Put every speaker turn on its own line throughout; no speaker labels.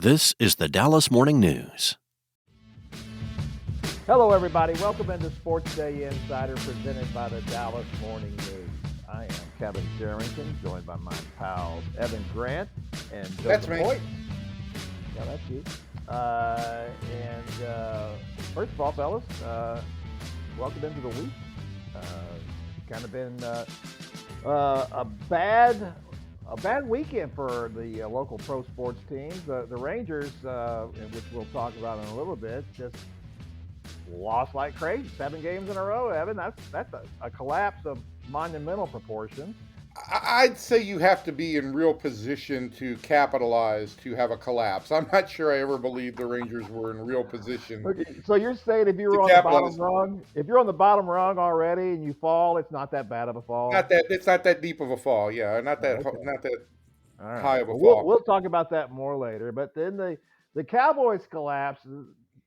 This is the Dallas Morning News.
Hello, everybody. Welcome into SportsDay Insider presented by the Dallas Morning News. I am Kevin Sherrington, joined by my pals Evan Grant and Joe Hoyt. Yeah, that's you. First of all, fellas, welcome into the week. Kind of been a bad weekend for the local pro sports teams. The Rangers, which we'll talk about in a little bit, just lost like crazy. 7 games in a row, Evan. That's a collapse of monumental proportions.
I'd say you have to be in real position to capitalize to have a collapse. I'm not sure I ever believed the Rangers were in real position.
Okay, so you're saying if you're on the bottom rung, if you're on the bottom rung already and you fall, it's not that bad of a fall.
It's not that deep of a fall. Yeah, not that high of a fall.
We'll talk about that more later. But then the Cowboys collapse.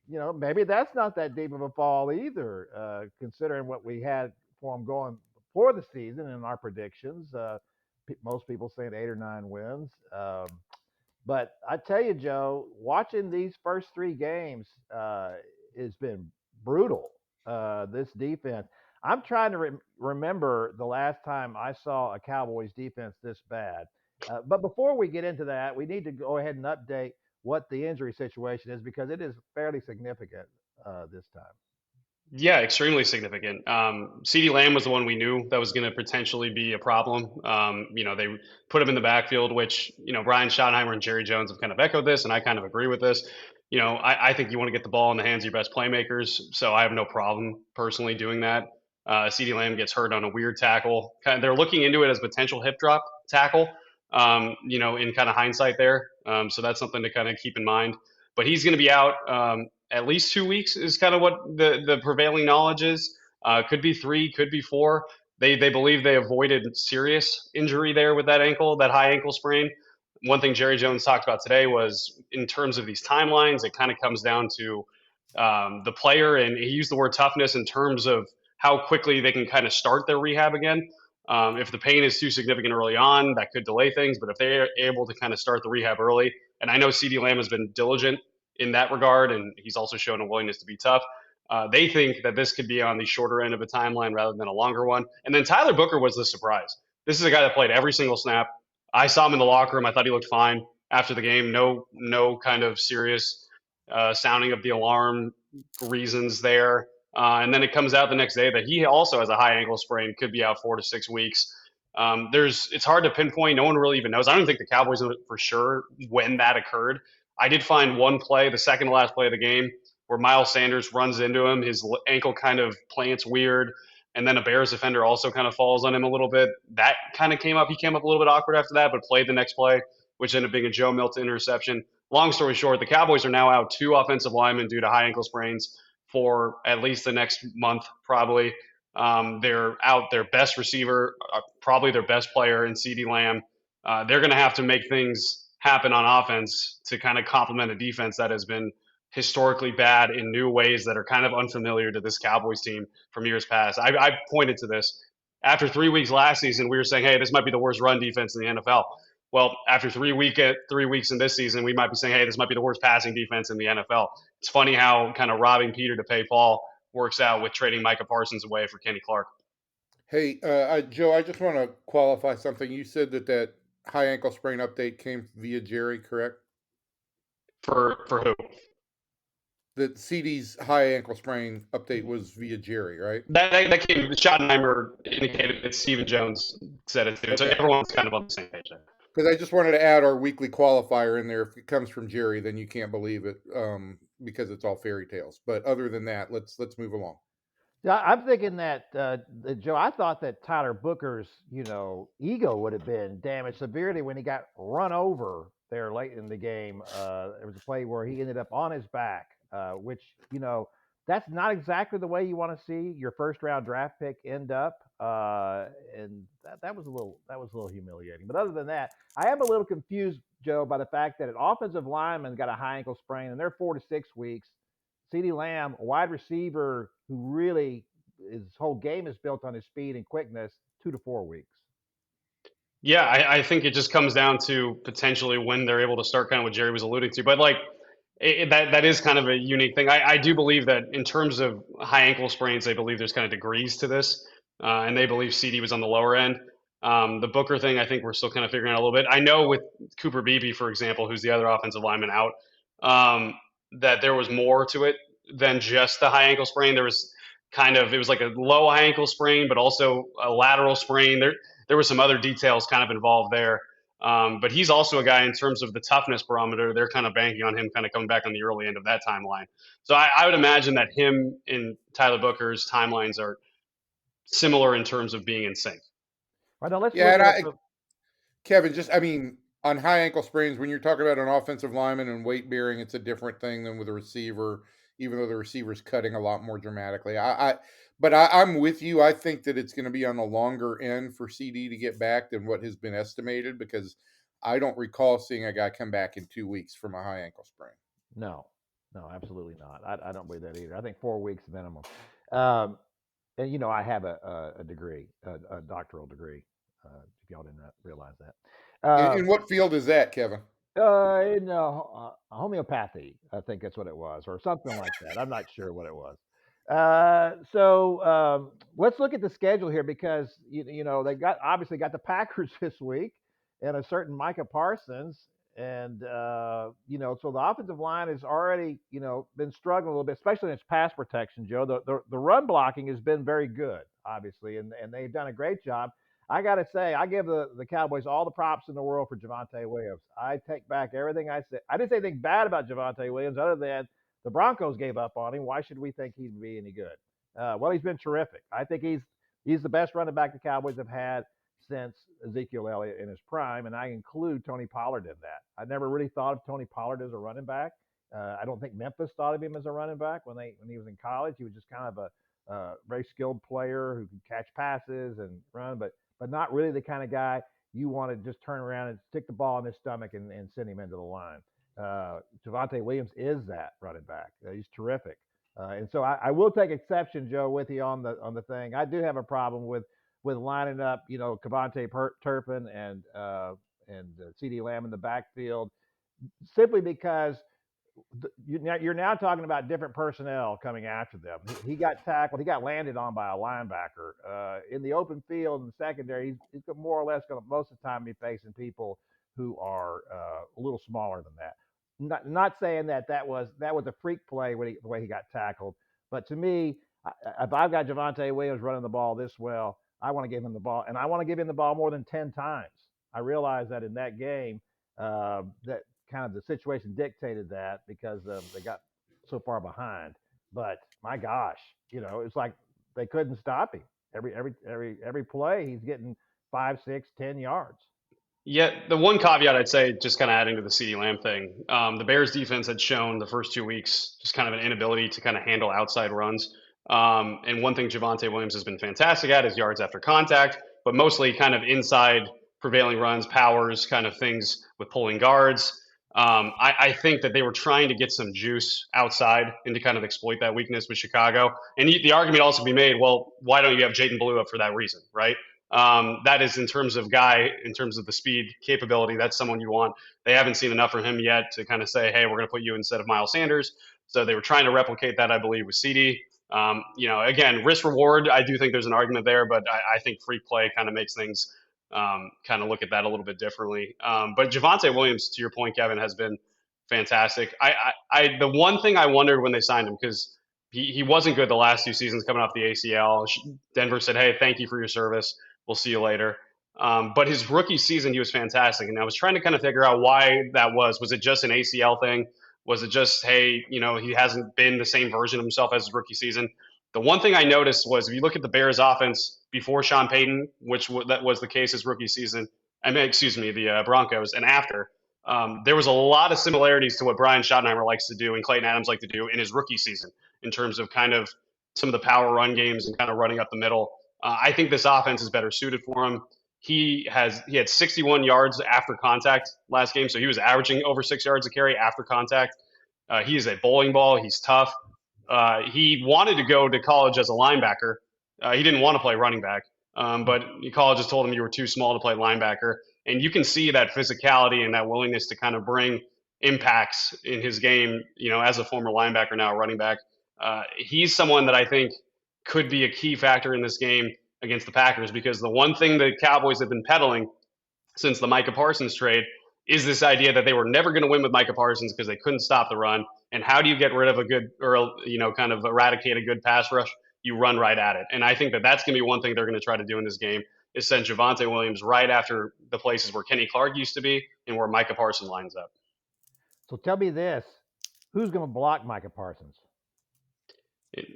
Maybe that's not that deep of a fall either, considering what we had for them going before the season and our predictions. Most people saying 8 or 9 wins. But I tell you, Joe, watching these first 3 games has been brutal. This defense. I'm trying to remember the last time I saw a Cowboys defense this bad. But before we get into that, we need to go ahead and update what the injury situation is, because it is fairly significant this time.
Yeah, extremely significant. CeeDee Lamb was the one we knew that was going to potentially be a problem. They put him in the backfield, which, Brian Schottenheimer and Jerry Jones have kind of echoed this, and I kind of agree with this. I think you want to get the ball in the hands of your best playmakers, so I have no problem personally doing that. CeeDee Lamb gets hurt on a weird tackle. They're looking into it as potential hip drop tackle, in kind of hindsight there. So that's something to kind of keep in mind. But he's going to be out at least 2 weeks is kind of what the prevailing knowledge is. Could be 3, could be 4. They believe they avoided serious injury there with that high ankle sprain. One thing Jerry Jones talked about today was, in terms of these timelines, it kind of comes down to the player, and he used the word toughness in terms of how quickly they can kind of start their rehab again. If the pain is too significant early on, that could delay things. But if they're able to kind of start the rehab early, and I know CeeDee Lamb has been diligent in that regard, and he's also shown a willingness to be tough. They think that this could be on the shorter end of a timeline rather than a longer one. And then Tyler Booker was the surprise. This is a guy that played every single snap. I saw him in the locker room. I thought he looked fine after the game. No kind of serious sounding of the alarm reasons there. And then it comes out the next day that he also has a high ankle sprain, could be out 4 to 6 weeks. It's hard to pinpoint. No one really even knows. I don't think the Cowboys know for sure when that occurred. I did find one play, the second to last play of the game, where Miles Sanders runs into him. His ankle kind of plants weird, and then a Bears defender also kind of falls on him a little bit. That kind of came up. He came up a little bit awkward after that, but played the next play, which ended up being a Joe Milton interception. Long story short, the Cowboys are now out 2 offensive linemen due to high ankle sprains for at least the next month, probably. They're out their best receiver, probably their best player in CeeDee Lamb. They're going to have to make things happen on offense to kind of complement a defense that has been historically bad in new ways that are kind of unfamiliar to this Cowboys team from years past. I pointed to this. After 3 weeks last season, we were saying, hey, this might be the worst run defense in the NFL. Well, after 3 weeks in this season, we might be saying, hey, this might be the worst passing defense in the NFL. It's funny how kind of robbing Peter to pay Paul works out with trading Micah Parsons away for Kenny Clark.
Hey, Joe, I just want to qualify something. You said that high ankle sprain update came via Jerry, correct?
For who?
That CeeDee's high ankle sprain update was via Jerry, right?
That came. Schottenheimer indicated that Stephen Jones said it too. Okay. So everyone's kind of on the same page there.
Because I just wanted to add our weekly qualifier in there. If it comes from Jerry, then you can't believe it, because it's all fairy tales. But other than that, let's move along.
Yeah, I'm thinking that, Joe, I thought that Tyler Booker's, ego would have been damaged severely when he got run over there late in the game. There was a play where he ended up on his back, which, that's not exactly the way you want to see your first round draft pick end up. And that was a little humiliating. But other than that, I am a little confused, Joe, by the fact that an offensive lineman got a high ankle sprain and they're 4 to 6 weeks. CeeDee Lamb, a wide receiver who really his whole game is built on his speed and quickness, 2 to 4 weeks.
Yeah, I think it just comes down to potentially when they're able to start, kind of what Jerry was alluding to. But like that is kind of a unique thing. I do believe that in terms of high ankle sprains, they believe there's kind of degrees to this, and they believe CD was on the lower end. The Booker thing, I think we're still kind of figuring out a little bit. I know with Cooper Beebe, for example, who's the other offensive lineman out, um, that there was more to it than just the high ankle sprain. There was it was like a low high ankle sprain, but also a lateral sprain. There were some other details kind of involved there. But he's also a guy in terms of the toughness barometer. They're kind of banking on him kind of coming back on the early end of that timeline. So I would imagine that him and Tyler Booker's timelines are similar in terms of being in sync.
All right, now let's
Yeah,
look
and
at
Kevin, I mean, on high ankle sprains, when you're talking about an offensive lineman and weight bearing, it's a different thing than with a receiver, even though the receiver's cutting a lot more dramatically. I'm with you. I think that it's going to be on the longer end for CD to get back than what has been estimated, because I don't recall seeing a guy come back in 2 weeks from a high ankle sprain.
no, absolutely not. I don't believe that either. I think 4 weeks minimum. Um, and I have a degree, a doctoral degree. If y'all did not realize that.
In what field is that, Kevin?
In homeopathy, I think that's what it was, or something like that. I'm not sure what it was. Let's look at the schedule here, because they obviously got the Packers this week and a certain Micah Parsons, and so the offensive line has already been struggling a little bit, especially in its pass protection. Joe, the run blocking has been very good, obviously, and they've done a great job. I got to say, I give the Cowboys all the props in the world for Javonte Williams. I take back everything I said. I didn't say anything bad about Javonte Williams other than the Broncos gave up on him. Why should we think he'd be any good? Well, he's been terrific. I think he's the best running back the Cowboys have had since Ezekiel Elliott in his prime, and I include Tony Pollard in that. I never really thought of Tony Pollard as a running back. I don't think Memphis thought of him as a running back when he was in college. He was just kind of a very skilled player who could catch passes and run, but not really the kind of guy you want to just turn around and stick the ball in his stomach and send him into the line. Javonte Williams is that running back. He's terrific. And so I will take exception, Joe, with you on the thing. I do have a problem with lining up, Kavontae Turpin and CeeDee Lamb in the backfield, simply because you're now talking about different personnel coming after them. He got tackled. He got landed on by a linebacker. In the open field in the secondary, he's more or less going to most of the time be facing people who are a little smaller than that. Not saying that was a freak play the way he got tackled, but to me, if I've got Javonte Williams running the ball this well, I want to give him the ball, and I want to give him the ball more than 10 times. I realize that in that game, that kind of the situation dictated that because they got so far behind. But my gosh, it's like they couldn't stop him. Every play, he's getting 5, 6, 10 yards.
Yeah, the one caveat I'd say, just kind of adding to the CeeDee Lamb thing, the Bears defense had shown the first 2 weeks just kind of an inability to kind of handle outside runs. And one thing Javonte Williams has been fantastic at is yards after contact, but mostly kind of inside prevailing runs, powers, kind of things with pulling guards. I think that they were trying to get some juice outside and to kind of exploit that weakness with Chicago. And the argument also be made, well, why don't you have Jaden Blue for that reason, right? That is in terms of the speed capability, that's someone you want. They haven't seen enough from him yet to kind of say, hey, we're going to put you instead of Miles Sanders. So they were trying to replicate that, I believe, with CD. Again, risk reward, I do think there's an argument there, but I think free play kind of makes things kind of look at that a little bit differently. But Javonte Williams, to your point, Kevin, has been fantastic. The one thing I wondered when they signed him, because he wasn't good the last 2 seasons coming off the ACL. Denver said, hey, thank you for your service. We'll see you later. But his rookie season, he was fantastic. And I was trying to kind of figure out why that was. Was it just an ACL thing? Was it just, hey, he hasn't been the same version of himself as his rookie season? The one thing I noticed was if you look at the Bears offense before Sean Payton, that was the case his rookie season, the Broncos, and after, there was a lot of similarities to what Brian Schottenheimer likes to do and Clayton Adams like to do in his rookie season in terms of kind of some of the power run games and kind of running up the middle. I think this offense is better suited for him. He had 61 yards after contact last game, so he was averaging over 6 yards a carry after contact. He is a bowling ball. He's tough. He wanted to go to college as a linebacker. He didn't want to play running back. But college just told him you were too small to play linebacker. And you can see that physicality and that willingness to kind of bring impacts in his game, as a former linebacker, now a running back. He's someone that I think could be a key factor in this game against the Packers, because the one thing the Cowboys have been peddling since the Micah Parsons trade is this idea that they were never going to win with Micah Parsons because they couldn't stop the run. And how do you get rid of a good, or kind of eradicate a good pass rush? You run right at it. And I think that that's going to be one thing they're going to try to do in this game, is send Javonte Williams right after the places where Kenny Clark used to be and where Micah Parsons lines up.
So tell me this: who's going to block Micah Parsons?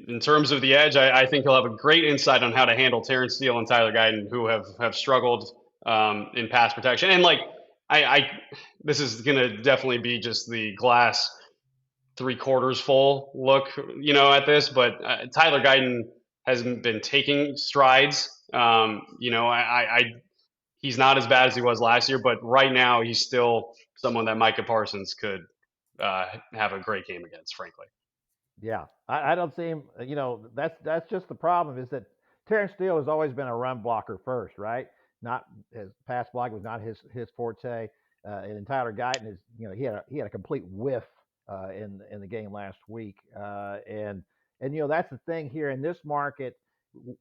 In terms of the edge, I think he'll have a great insight on how to handle Terrence Steele and Tyler Guyton, who have struggled in pass protection. And this is going to definitely be just the glass 3/4 full look, at this. But Tyler Guyton hasn't been taking strides. He's not as bad as he was last year, but right now he's still someone that Micah Parsons could have a great game against, frankly.
Yeah, I don't see him. That's just the problem, is that Terrence Steele has always been a run blocker first, right? Not his pass block was not his forte. And Tyler Guyton is, he had a complete whiff in the game last week. And that's the thing here in this market.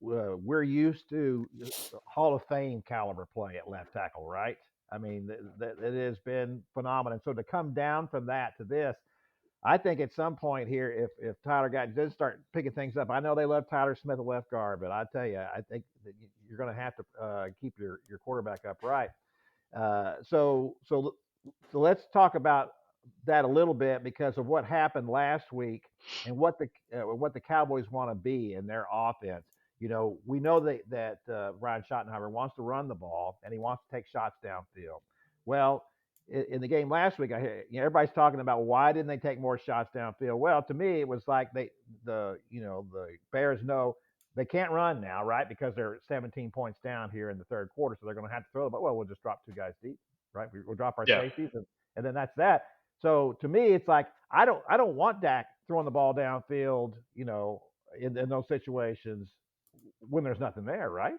We're used to Hall of Fame caliber play at left tackle, right? I mean, it has been phenomenal. So to come down from that to this, I think at some point here, if Tyler Guyton does start picking things up, I know they love Tyler Smith at left guard, but I tell you, I think that you're going to have to keep your quarterback upright. So let's talk about that a little bit, because of what happened last week and what the Cowboys want to be in their offense. We know that Ryan Schottenheimer wants to run the ball and he wants to take shots downfield. Well, in the game last week, everybody's talking about why didn't they take more shots downfield? Well, to me, it was like the Bears know they can't run now, right? Because they're 17 points down here in the third quarter, so they're going to have to throw the ball. Well, we'll just drop two guys deep, right? We'll drop our safeties, and then that's that. So to me, it's like I don't want Dak throwing the ball downfield, in those situations when there's nothing there, right?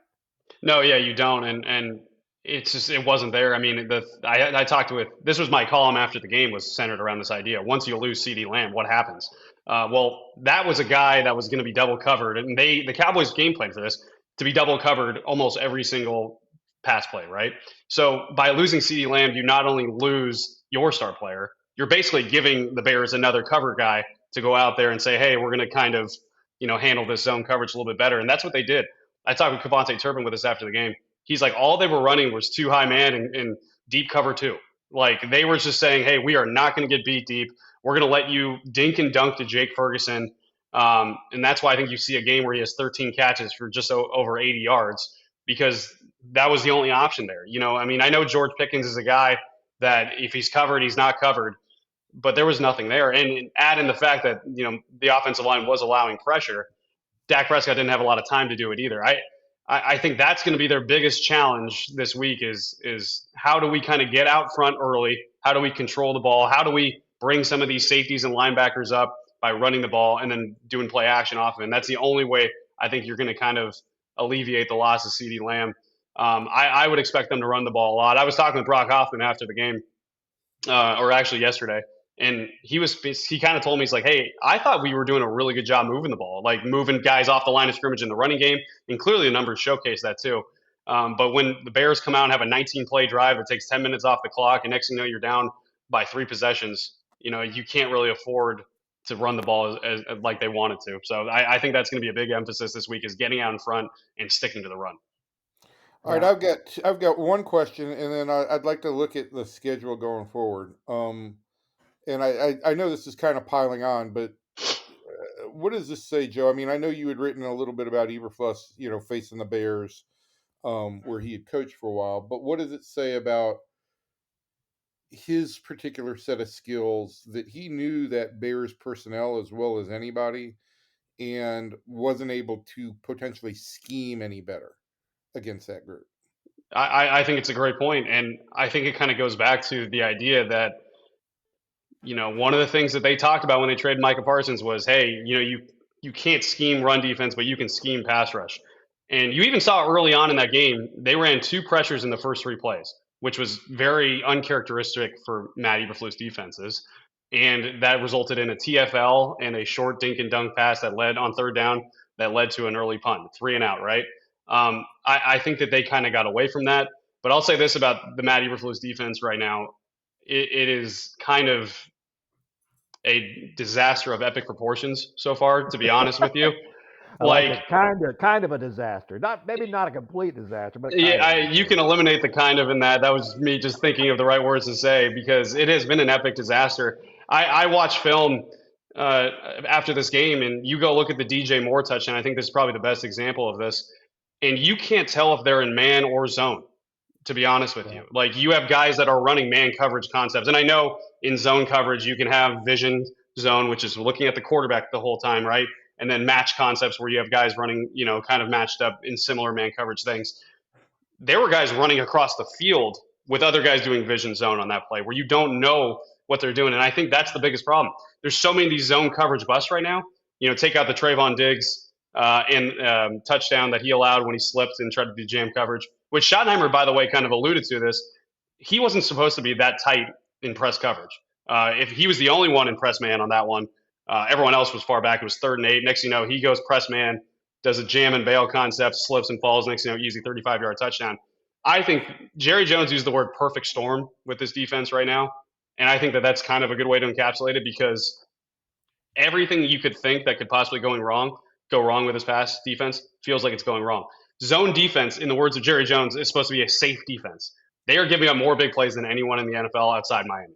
No, yeah, you don't, and it's just, it wasn't there. I mean, I talked with, this was my column after the game, was centered around this idea. Once you lose CeeDee Lamb, what happens? Well, that was a guy that was going to be double covered, and the Cowboys game plan for this to be double covered almost every single pass play, right? So by losing CeeDee Lamb, you not only lose your star player, you're basically giving the Bears another cover guy to go out there and say, hey, we're going to kind of handle this zone coverage a little bit better, and that's what they did. I talked with Kevontae Turpin with us after the game. He's like, all they were running was too high man and deep cover two. Like, they were just saying, hey, we are not going to get beat deep. We're going to let you dink and dunk to Jake Ferguson. And that's why I think you see a game where he has 13 catches for just over 80 yards, because that was the only option there. I know George Pickens is a guy that if he's covered, he's not covered, but there was nothing there. And add in the fact that, the offensive line was allowing pressure. Dak Prescott didn't have a lot of time to do it either. I think that's going to be their biggest challenge this week is how do we kind of get out front early? How do we control the ball? How do we bring some of these safeties and linebackers up by running the ball and then doing play action off of it? And that's the only way I think you're going to kind of alleviate the loss of CeeDee Lamb. I would expect them to run the ball a lot. I was talking with Brock Hoffman after the game, or actually yesterday, and he kind of told me, he's like, hey, I thought we were doing a really good job moving the ball, like moving guys off the line of scrimmage in the running game, and clearly the numbers showcase that too. But when the Bears come out and have a 19-play drive that takes 10 minutes off the clock, and next thing you know, you're down by 3 possessions, you can't really afford to run the ball as like they wanted to. So I think that's going to be a big emphasis this week, is getting out in front and sticking to the run.
All right, I've got one question, and then I'd like to look at the schedule going forward. And I know this is kind of piling on, but what does this say, Joe? I mean, I know you had written a little bit about Eberflus, facing the Bears, where he had coached for a while. But what does it say about his particular set of skills, that he knew that Bears personnel as well as anybody and wasn't able to potentially scheme any better against that group?
I think it's a great point, and I think it kind of goes back to the idea that one of the things that they talked about when they traded Micah Parsons was, hey, you can't scheme run defense, but you can scheme pass rush. And you even saw early on in that game, they ran 2 pressures in the first 3 plays, which was very uncharacteristic for Matt Eberflus defenses. And that resulted in a TFL and a short dink and dunk pass that led on third down that led to an early punt, 3 and out, right? I think that they kind of got away from that. But I'll say this about the Matt Eberflus defense right now. It is kind of a disaster of epic proportions so far, to be honest with you.
I like it. Kind of a disaster. Maybe not a complete disaster, but
you can eliminate the kind of in that. That was me just thinking of the right words to say, because it has been an epic disaster. I watched film after this game, and you go look at the DJ Moore touchdown. I think this is probably the best example of this. And you can't tell if they're in man or zone, to be honest with you. Like, you have guys that are running man coverage concepts. And I know in zone coverage, you can have vision zone, which is looking at the quarterback the whole time, right? And then match concepts where you have guys running, kind of matched up in similar man coverage things. There were guys running across the field with other guys doing vision zone on that play where you don't know what they're doing. And I think that's the biggest problem. There's so many of these zone coverage busts right now. Take out the Trayvon Diggs and touchdown that he allowed when he slipped and tried to do jam coverage, which Schottenheimer, by the way, kind of alluded to this. He wasn't supposed to be that tight in press coverage. If he was the only one in press man on that one, everyone else was far back. It was 3rd and 8. Next thing you know, he goes press man, does a jam and bail concept, slips and falls. Next thing you know, easy 35-yard touchdown. I think Jerry Jones used the word perfect storm with this defense right now. And I think that that's kind of a good way to encapsulate it, because everything you could think that could possibly go wrong with this pass defense feels like it's going wrong. Zone defense, in the words of Jerry Jones, is supposed to be a safe defense. They are giving up more big plays than anyone in the NFL outside Miami.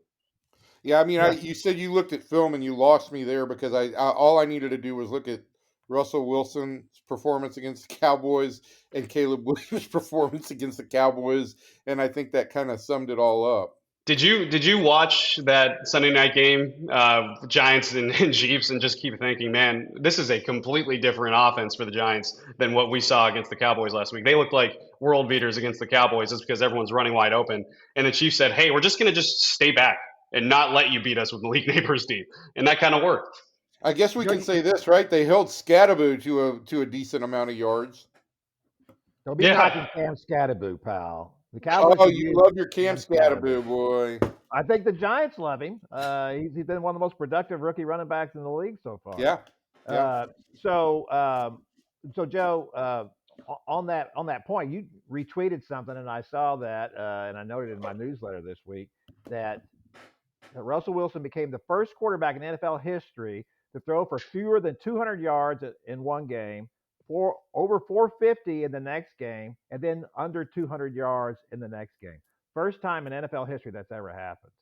Yeah, I mean, you said you looked at film and you lost me there, because I all I needed to do was look at Russell Wilson's performance against the Cowboys and Caleb Williams' performance against the Cowboys, and I think that kind of summed it all up.
Did you watch that Sunday night game, Giants and Chiefs, and just keep thinking, man, this is a completely different offense for the Giants than what we saw against the Cowboys last week? They looked like world beaters against the Cowboys just because everyone's running wide open. And the Chiefs said, hey, we're just going to just stay back and not let you beat us with Malik Neighbors deep. And that kind of worked.
I guess we can say this, right? They held Scatteraboo to a decent amount of yards.
Don't be knocking Cam Scatteraboo, pal. The Cowboys
you love your Cam Scatteraboo, boy.
I think the Giants love him. He's been one of the most productive rookie running backs in the league so far.
Yeah.
So Joe, on that point, you retweeted something, and I saw that, and I noted in my newsletter this week that Russell Wilson became the first quarterback in NFL history to throw for fewer than 200 yards in one game, for over 450 in the next game, and then under 200 yards in the next game. First time in NFL history that's ever happened.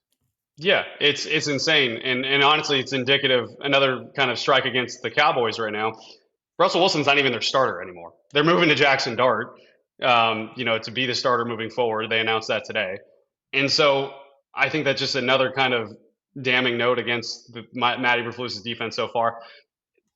Yeah, it's insane. And honestly, it's indicative, another kind of strike against the Cowboys right now. Russell Wilson's not even their starter anymore. They're moving to Jackson Dart, to be the starter moving forward. They announced that today. And so I think that's just another kind of damning note against Matt Eberflus' defense so far.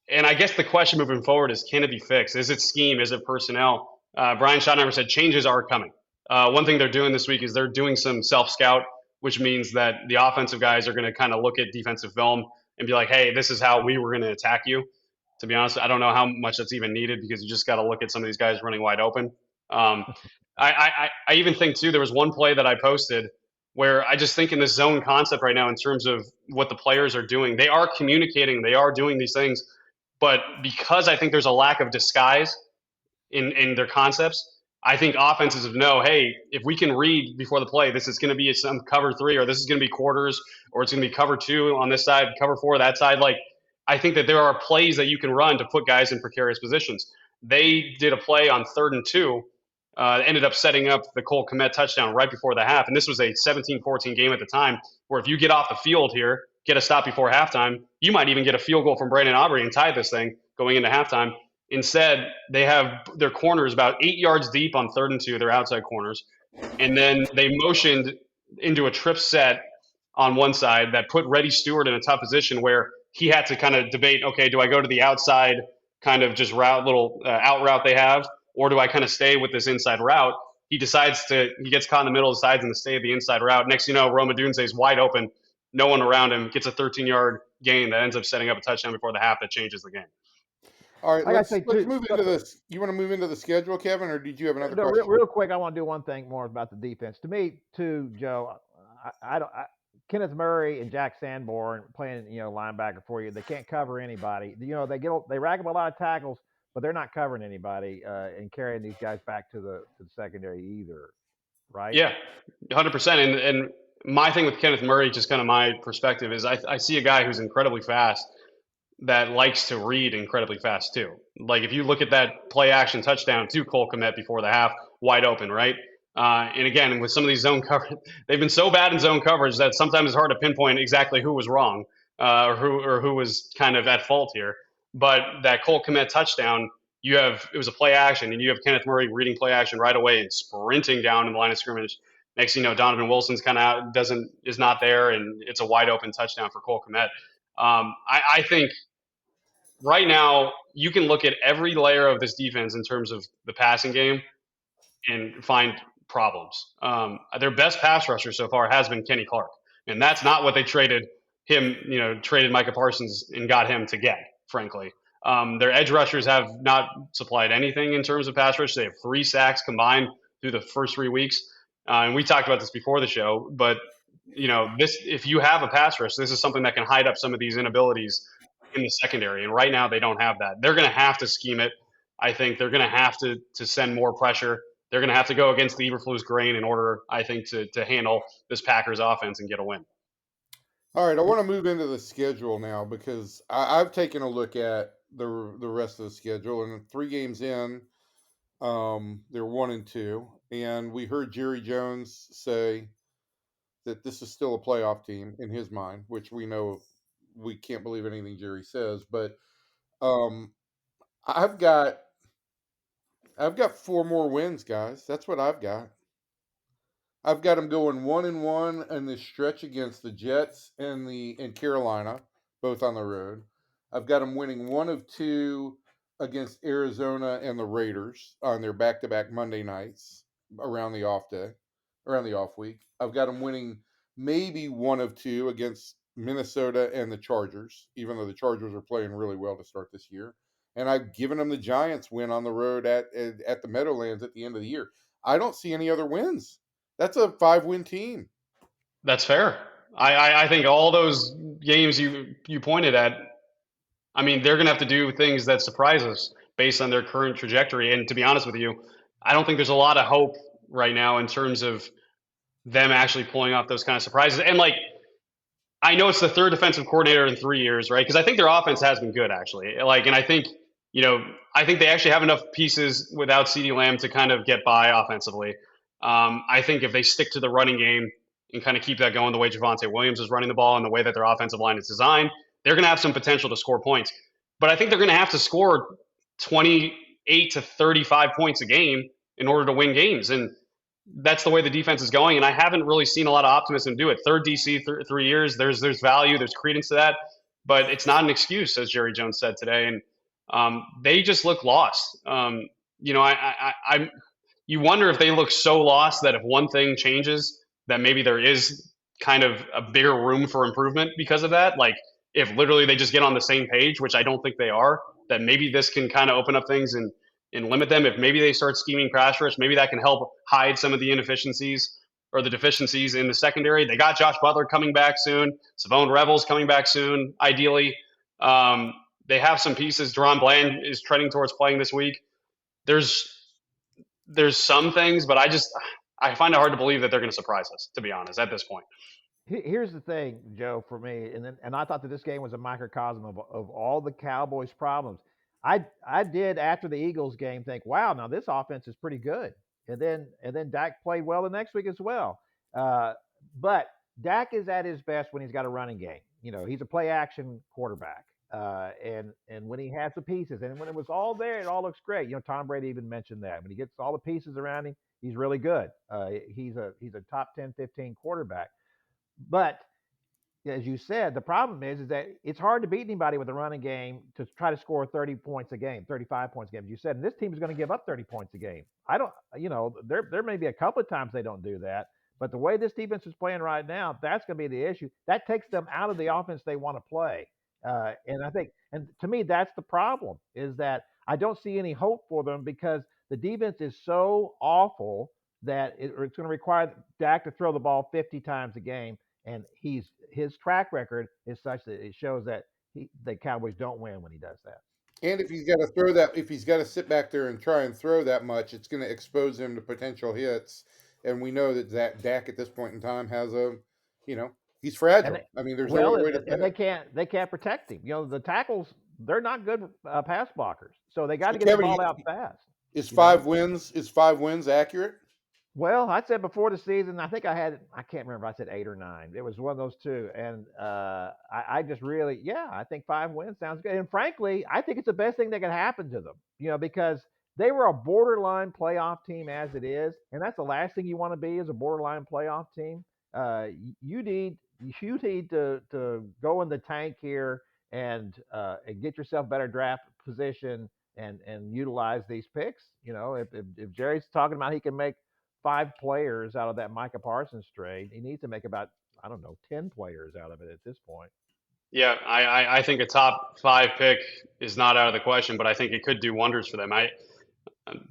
And I guess the question moving forward is, can it be fixed? Is it scheme? Is it personnel? Brian Schottenheimer said changes are coming. One thing they're doing this week is they're doing some self-scout, which means that the offensive guys are going to kind of look at defensive film and be like, hey, this is how we were going to attack you. To be honest, I don't know how much that's even needed, because you just got to look at some of these guys running wide open. I even think, too, there was one play that I posted where I just think in this zone concept right now, in terms of what the players are doing, they are communicating, they are doing these things. But because I think there's a lack of disguise in their concepts, I think offenses know, hey, if we can read before the play, this is going to be some cover 3, or this is going to be quarters, or it's going to be cover 2 on this side, cover 4 that side. Like, I think that there are plays that you can run to put guys in precarious positions. They did a play on 3rd and 2, ended up setting up the Cole Kmet touchdown right before the half. And this was a 17-14 game at the time, where if you get off the field here, get a stop before halftime, you might even get a field goal from Brandon Aubrey and tie this thing going into halftime. Instead, they have their corners about 8 yards deep on 3rd and 2, their outside corners. And then they motioned into a trip set on one side that put Reddy Stewart in a tough position where he had to kind of debate, okay, do I go to the outside kind of just out route they have, or do I kind of stay with this inside route? He gets caught in the middle, decides to stay at the inside route. Next, Rome Odunze is wide open, no one around him, gets a 13-yard gain that ends up setting up a touchdown before the half that changes the game.
All right,
I gotta
let's
say
let's
too.
move into this. You want to move into the schedule, Kevin, or did you have another
No,
question?
real quick, I want to do one thing more about the defense. To me, too, Joe, I don't. Kenneth Murray and Jack Sanborn playing, linebacker for you. They can't cover anybody. They rack up a lot of tackles, but they're not covering anybody and carrying these guys back to the secondary either, right?
Yeah, 100%. And my thing with Kenneth Murray, just kind of my perspective, is I see a guy who's incredibly fast that likes to read incredibly fast too. Like if you look at that play action touchdown to Cole Kmet before the half, wide open, right? And again, with some of these zone coverage, they've been so bad in zone coverage that sometimes it's hard to pinpoint exactly who was wrong or who was kind of at fault here. But that Cole Kmet touchdown, it was a play action, and you have Kenneth Murray reading play action right away and sprinting down in the line of scrimmage. Next thing you know, Donovan Wilson's kind of is not there, and it's a wide open touchdown for Cole Kmet. I think right now you can look at every layer of this defense in terms of the passing game and find problems. Their best pass rusher so far has been Kenny Clark, and that's not what they traded him. Traded Micah Parsons and got him to get. Frankly, their edge rushers have not supplied anything in terms of pass rush. They have 3 sacks combined through the first 3 weeks, and we talked about this before the show. But if you have a pass rush, this is something that can hide up some of these inabilities in the secondary. And right now they don't have that. They're going to have to scheme it. I think they're going to have to send more pressure. They're going to have to go against the Eberflus grain in order, I think, to handle this Packers offense and get a win.
All right, I want to move into the schedule now because I've taken a look at the rest of the schedule, and 3 games in, they're 1-2, and we heard Jerry Jones say that this is still a playoff team in his mind, which we know we can't believe anything Jerry says, but um, I've got 4 more wins, guys. That's what I've got. I've got them going 1-1 in this stretch against the Jets and Carolina, both on the road. I've got them winning 1 of 2 against Arizona and the Raiders on their back-to-back Monday nights around the off week. I've got them winning maybe 1 of 2 against Minnesota and the Chargers, even though the Chargers are playing really well to start this year. And I've given them the Giants win on the road at the Meadowlands at the end of the year. I don't see any other wins. That's a 5-win team.
That's fair. I think all those games you pointed at, I mean, they're going to have to do things that surprise us based on their current trajectory. And to be honest with you, I don't think there's a lot of hope right now in terms of them actually pulling off those kind of surprises. And I know it's the 3rd defensive coordinator in 3 years, right? Because I think their offense has been good actually. And I think they actually have enough pieces without CeeDee Lamb to kind of get by offensively. I think if they stick to the running game and kind of keep that going the way Javonte Williams is running the ball and the way that their offensive line is designed, they're going to have some potential to score points. But I think they're going to have to score 28 to 35 points a game in order to win games. And that's the way the defense is going. And I haven't really seen a lot of optimism do it. 3rd DC, 3 years, there's value, there's credence to that. But it's not an excuse, as Jerry Jones said today. And they just look lost. You wonder if they look so lost that if one thing changes, that maybe there is kind of a bigger room for improvement because of that. Like if literally they just get on the same page, which I don't think they are, that maybe this can kind of open up things and limit them. If maybe they start scheming pass rush, maybe that can help hide some of the inefficiencies or the deficiencies in the secondary. They got Josh Butler coming back soon. Savone Revel's coming back soon, ideally. They have some pieces. Deron Bland is trending towards playing this week. There's some things, but I find it hard to believe that they're going to surprise us, to be honest, at this point.
Here's the thing, Joe, for me, and I thought that this game was a microcosm of all the Cowboys' problems. I did after the Eagles game think, wow, now this offense is pretty good, and then Dak played well the next week as well. But Dak is at his best when he's got a running game. He's a play action quarterback, and when he has the pieces, and when it was all there, it all looks great. Tom Brady even mentioned that when he gets all the pieces around him, he's really good. He's a top 10, 15 quarterback. But as you said, the problem is that it's hard to beat anybody with a running game to try to score 30 points a game, 35 points a game. As you said, and this team is going to give up 30 points a game. There may be a couple of times they don't do that, but the way this defense is playing right now, that's going to be the issue. That takes them out of the offense they want to play. And I think, and to me, that's the problem is that I don't see any hope for them because the defense is so awful that it's going to require Dak to throw the ball 50 times a game, and his track record is such that it shows that the Cowboys don't win when he does that.
And if he's got to throw that, if he's got to sit back there and try and throw that much, it's going to expose him to potential hits. And we know that Dak at this point in time has he's fragile. I mean, there's no other way to say
and
it.
they can't protect him. The tackles, they're not good pass blockers, so they got to get
Kevin,
the ball out fast.
Is 5 wins accurate?
Well, I said before the season, I can't remember. I said 8 or 9. It was one of those two. And I just really, I think 5 wins sounds good. And frankly, I think it's the best thing that could happen to them, because they were a borderline playoff team as it is. And that's the last thing you want to be is a borderline playoff team. You need to go in the tank here and get yourself better draft position and utilize these picks. If Jerry's talking about he can make 5 players out of that Micah Parsons trade, he needs to make about, I don't know, 10 players out of it at this point.
Yeah, I think a top 5 pick is not out of the question, but I think it could do wonders for them.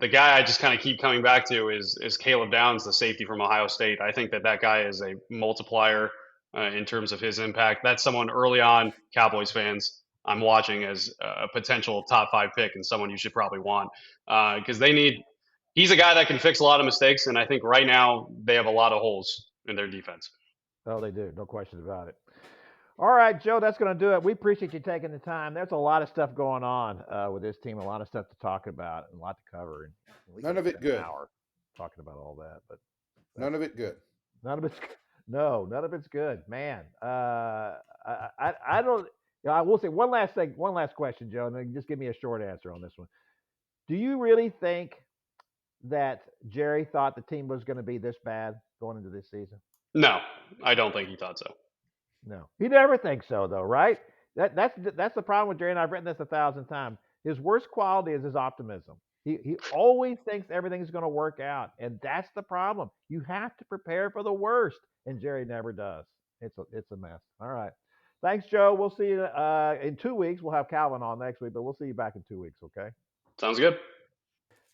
The guy I just kind of keep coming back to is Caleb Downs, the safety from Ohio State. I think that guy is a multiplier in terms of his impact. That's someone early on, Cowboys fans, I'm watching as a potential top 5 pick and someone you should probably want because he's a guy that can fix a lot of mistakes, and I think right now they have a lot of holes in their defense.
Oh, they do. No question about it. All right, Joe, that's going to do it. We appreciate you taking the time. There's a lot of stuff going on with this team, a lot of stuff to talk about, and a lot to cover. And
none of it good.
An hour talking about all that, but
none of it good.
None of it's none of it's good, man. I don't. I will say one last thing, one last question, Joe, and then just give me a short answer on this one. Do you really think that Jerry thought the team was going to be this bad going into this season?
No, I don't think he thought so.
No, he never thinks so, though, right? That's the problem with Jerry, and I've written this 1,000 times. His worst quality is his optimism. He always thinks everything's going to work out, and that's the problem. You have to prepare for the worst, and Jerry never does. It's a mess. All right. Thanks, Joe. We'll see you in 2 weeks. We'll have Calvin on next week, but we'll see you back in 2 weeks, okay?
Sounds good.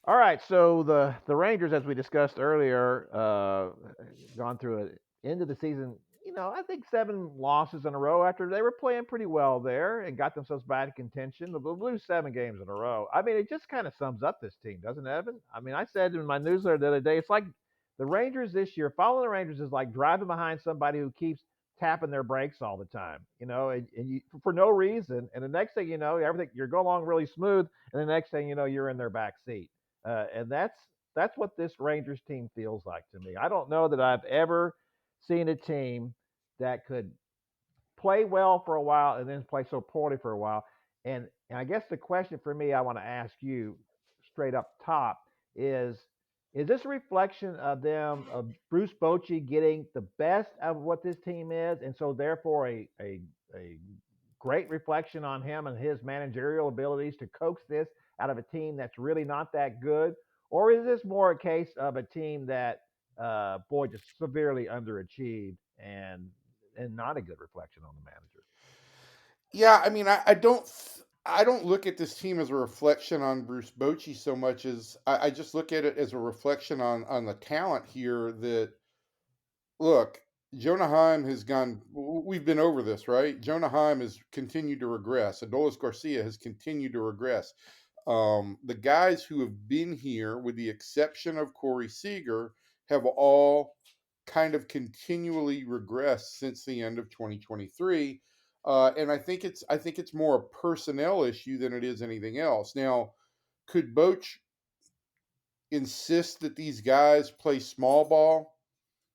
All right, so the Rangers, as we discussed earlier, gone through an end of the season. I think 7 losses in a row after they were playing pretty well there and got themselves back in contention. They'll lose 7 games in a row. I mean, it just kind of sums up this team, doesn't it, Evan? I mean, I said in my newsletter the other day, it's like the Rangers this year, following the Rangers is like driving behind somebody who keeps tapping their brakes all the time, and you, for no reason. And the next thing you know, everything you're going along really smooth, and the next thing you know, you're in their back seat. And that's what this Rangers team feels like to me. I don't know that I've ever seen a team that could play well for a while and then play so poorly for a while. And I guess the question for me I want to ask you straight up top is this a reflection of Bruce Bochy getting the best of what this team is, and so therefore a great reflection on him and his managerial abilities to coax this out of a team that's really not that good? Or is this more a case of a team that, just severely underachieved and not a good reflection on the manager?
Yeah, I mean, I don't look at this team as a reflection on Bruce Bochy so much as I just look at it as a reflection on the talent here. That look, Jonah Heim has gone. We've been over this, right? Jonah Heim has continued to regress. Adolis Garcia has continued to regress. The guys who have been here, with the exception of Corey Seager, have all kind of continually regressed since the end of 2023. And I think it's more a personnel issue than it is anything else. Now, could Boch insist that these guys play small ball?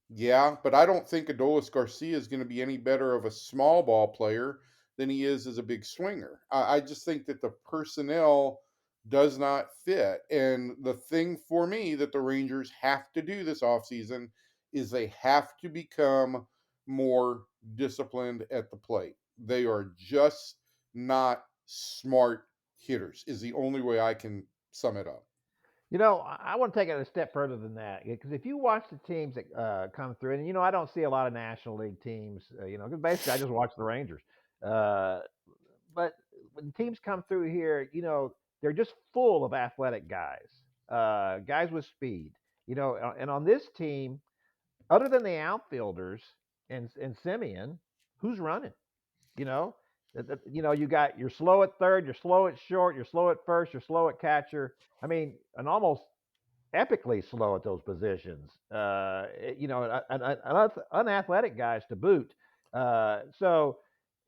Yeah, but I don't think Adolis Garcia is going to be any better of a small ball player than he is as a big swinger. I just think that the personnel does not fit. And the thing for me that the Rangers have to do this offseason is they have to become more disciplined at the plate. They are just not smart hitters, is the only way I can sum it up.
I want to take it a step further than that, because if you watch the teams that come through, and I don't see a lot of National League teams, because basically I just watch the Rangers. but when teams come through here, they're just full of athletic guys, guys with speed. And on this team, other than the outfielders and Simeon, who's running? You know, you got you're slow at third, you're slow at short, you're slow at first, you're slow at catcher. I mean, and almost epically slow at those positions. Unathletic guys to boot. And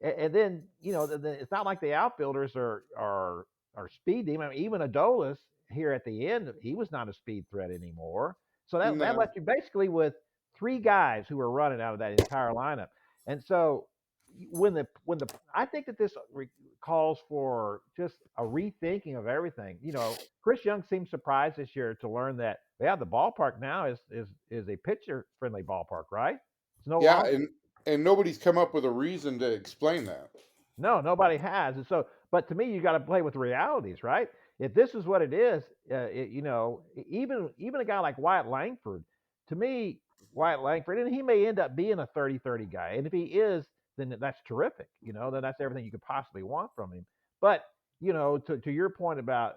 then it's not like the outfielders are speed demon. I mean, even Adolis here at the end, he was not a speed threat anymore. So that
No.
left you basically with three guys who were running out of that entire lineup. And so when the I think that this calls for just a rethinking of everything. Chris Young seems surprised this year to learn that the ballpark now is a pitcher friendly ballpark, right? It's no
Yeah,
longer.
and nobody's come up with a reason to explain that.
No, nobody has. And so, but to me, you got to play with realities, right? If this is what it is, even a guy like Wyatt Langford, to me, Wyatt Langford, and he may end up being a 30-30 guy. And if he is, then that's terrific. Then that's everything you could possibly want from him. But, to your point about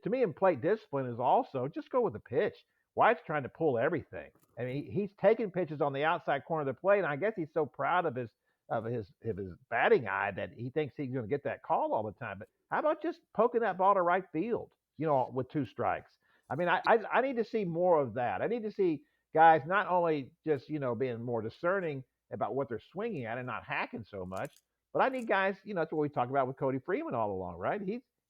to me, in plate discipline is also just go with the pitch. Wyatt's trying to pull everything. I mean, he's taking pitches on the outside corner of the plate, and I guess he's so proud of his batting eye that he thinks he's going to get that call all the time. But how about just poking that ball to right field, with two strikes? I mean, I need to see more of that. I need to see guys not only just, being more discerning about what they're swinging at and not hacking so much, but I need guys, that's what we talked about with Cody Freeman all along, right?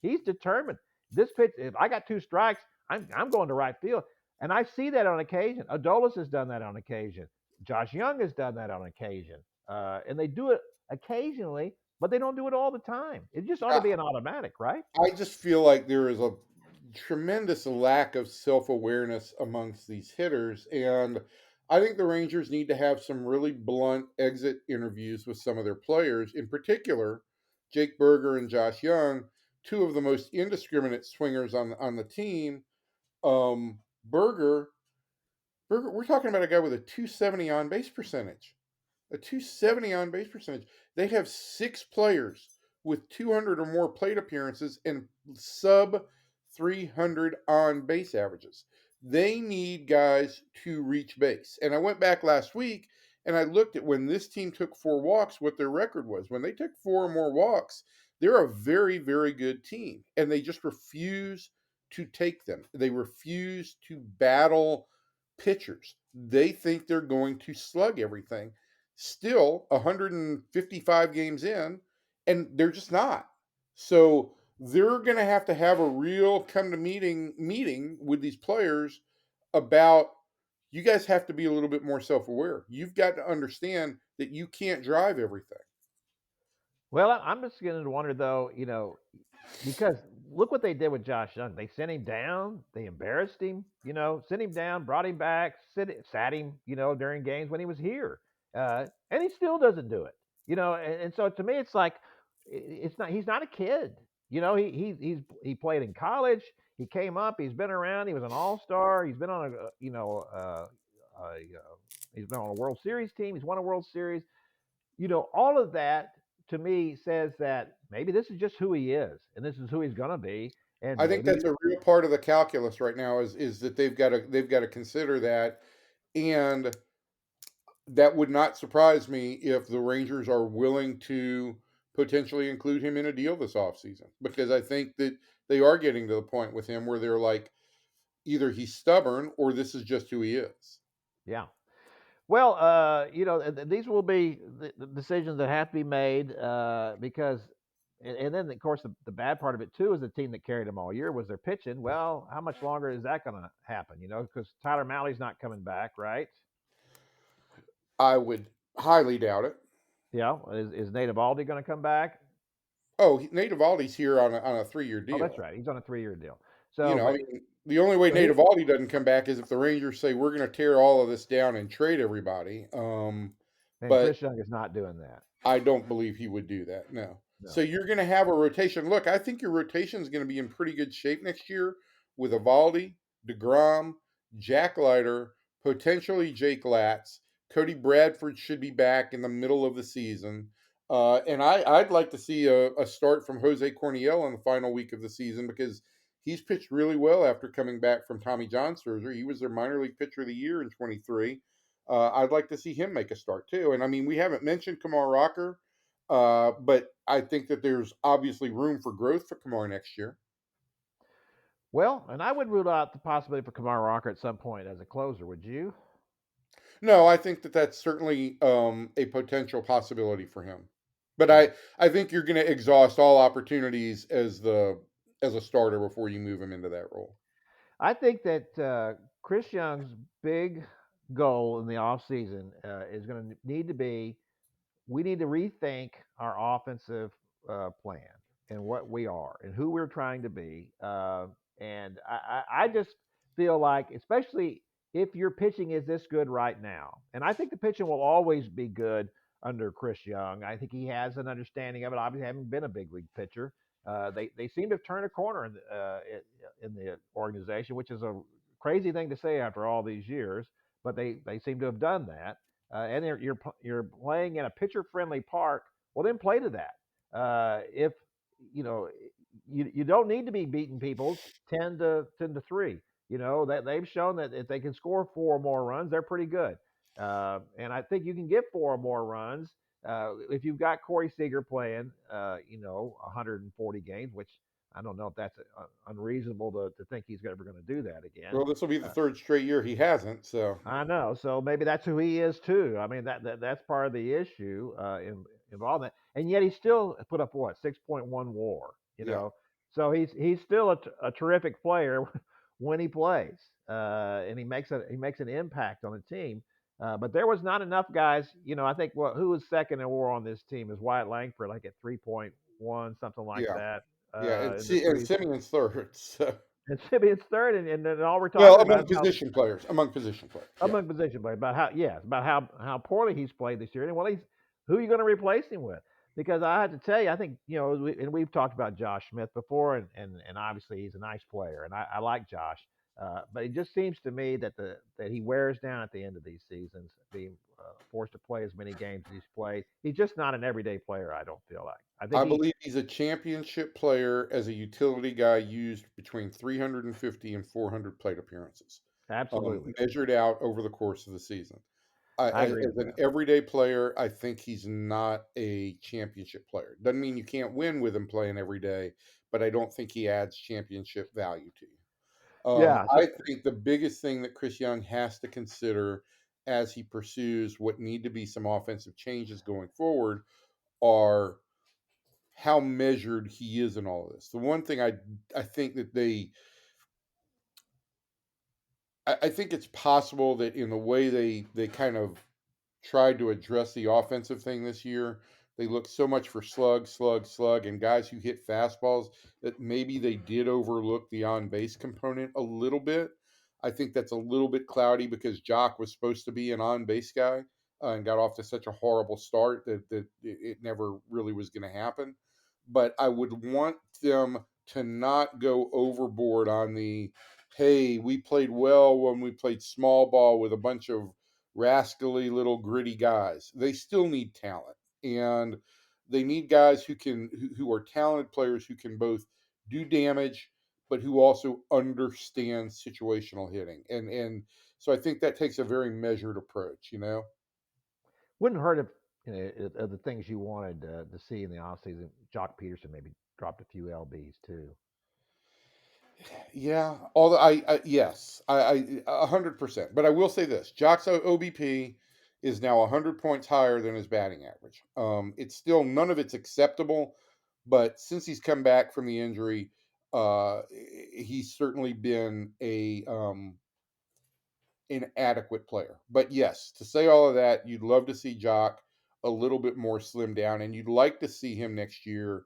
He's determined. This pitch, if I got two strikes, I'm going to right field. And I see that on occasion. Adolis has done that on occasion. Josh Young has done that on occasion. And they do it occasionally, but they don't do it all the time. It just ought to be an automatic, right?
I just feel like there is a tremendous lack of self-awareness amongst these hitters, and I think the Rangers need to have some really blunt exit interviews with some of their players, in particular Jake Berger and Josh Young, two of the most indiscriminate swingers on the team. Berger, we're talking about a guy with a 270 on base percentage. A 270 on base percentage. They have 6 players with 200 or more plate appearances and sub 300 on base averages. They need guys to reach base. And I went back last week and I looked at when this team took 4 walks, what their record was. When they took 4 or more walks, they're a very, very good team. And they just refuse to take them. They refuse to battle pitchers. They think they're going to slug everything. Still 155 games in, and they're just not. So they're going to have a real come to meeting with these players about, you guys have to be a little bit more self-aware. You've got to understand that you can't drive everything.
Well, I'm just going to wonder though, because look what they did with Josh Young. They sent him down. They embarrassed him. Sent him down, brought him back, sat him. During games when he was here, and he still doesn't do it. And so to me, it's like it's not. He's not a kid. He played in college. He came up. He's been around. He was an all-star. He's been on he's been on a World Series team. He's won a World Series. All of that to me says that maybe this is just who he is, and this is who he's going to be. And
I think
maybe
that's a real part of the calculus right now is that they've got to consider that, and that would not surprise me if the Rangers are willing to potentially include him in a deal this offseason, because I think that they are getting to the point with him where they're like, either he's stubborn or this is just who he is.
yeah. Well, these will be the decisions that have to be made because, and then of course the bad part of it too is the team that carried them all year was their pitching. Well, how much longer is that going to happen? Because Tyler Malley's not coming back, right?
I would highly doubt it.
Yeah, is Nate Eovaldi going to come back?
Oh, Nate Eovaldi's here on a 3-year deal.
Oh, that's right. He's on a 3-year deal. So
I mean, the only way Nate Eovaldi doesn't come back is if the Rangers say we're going to tear all of this down and trade everybody.
And
but
Chris Young is not doing that.
I don't believe he would do that. No. So you're going to have a rotation. Look, I think your rotation is going to be in pretty good shape next year with Eovaldi, DeGrom, Jack Leiter, potentially Jake Latz. Cody Bradford should be back in the middle of the season. And I'd like to see a start from Jose Corniel in the final week of the season because he's pitched really well after coming back from Tommy John surgery. He was their minor league pitcher of the year in 23. I'd like to see him make a start too. And I mean, we haven't mentioned Kamar Rocker, but I think that there's obviously room for growth for Kamar next year.
Well, and I would rule out the possibility for Kamar Rocker at some point as a closer. Would you?
No, I think that that's certainly a potential possibility for him. But
Yeah.
I think you're going to exhaust all opportunities as a starter before you move him into that role.
I think that Chris Young's big goal in the offseason is going to need to be we need to rethink our offensive plan and what we are and who we're trying to be. And I just feel like, especially if your pitching is this good right now, and I think the pitching will always be good under Chris Young. I think he has an understanding of it. Obviously, having been a big league pitcher, they seem to have turned a corner in the organization, which is a crazy thing to say after all these years, but they seem to have done that. And you're playing in a pitcher friendly park. Well, then play to that. If you know you don't need to be beating people 10-3. You know that they've shown that if they can score 4 more runs, they're pretty good. And I think you can get 4 more runs if you've got Corey Seager playing. 140 games, which I don't know if that's unreasonable to think he's ever going to do that again.
Well, this will be the third straight year he hasn't. So
I know. So maybe that's who he is too. I mean, that's part of the issue involved in that. And yet he still put up what 6.1 WAR.
yeah,
So he's still a terrific player when he plays, and he makes an impact on the team. But there was not enough guys. I think who was second in WAR on this team is Wyatt Langford, like at 3.1, something like
yeah,
that.
yeah.
In the
And
threes.
Simeon's third. So.
And Simeon's third, and then all we're
Well,
talking about is how
among position players, yeah.
among position players about how poorly he's played this year, and who are you going to replace him with? Because I have to tell you, I think and we've talked about Josh Smith before, and obviously he's a nice player, and I like Josh, but it just seems to me that he wears down at the end of these seasons, being forced to play as many games as he's played. He's just not an everyday player. I don't feel like. I think
I believe he's a championship player as a utility guy used between 350 and 400 plate appearances,
absolutely.
measured out over the course of the season.
I agree
As
with
an
that.
everyday player, I think he's not a championship player. Doesn't mean you can't win with him playing every day, but I don't think he adds championship value to you.
Yeah.
I think the biggest thing that Chris Young has to consider as he pursues what need to be some offensive changes going forward are how measured he is in all of this. The one thing I think that I think it's possible that in the way they kind of tried to address the offensive thing this year, they looked so much for slug, slug, slug, and guys who hit fastballs that maybe they did overlook the on base component a little bit. I think that's a little bit cloudy because Jock was supposed to be an on base guy and got off to such a horrible start that it never really was going to happen. But I would want them to not go overboard on the hey, we played well when we played small ball with a bunch of rascally little gritty guys. They still need talent, and they need guys who are talented players who can both do damage but who also understand situational hitting. And so I think that takes a very measured approach.
Wouldn't hurt if of the things you wanted to see in the offseason, Jock Peterson maybe dropped a few lbs too.
Yeah, although yes, I 100%. But I will say this: Jock's OBP is now 100 points higher than his batting average. It's still none of it's acceptable, but since he's come back from the injury, he's certainly been a an adequate player. But yes, to say all of that, you'd love to see Jock a little bit more slimmed down, and you'd like to see him next year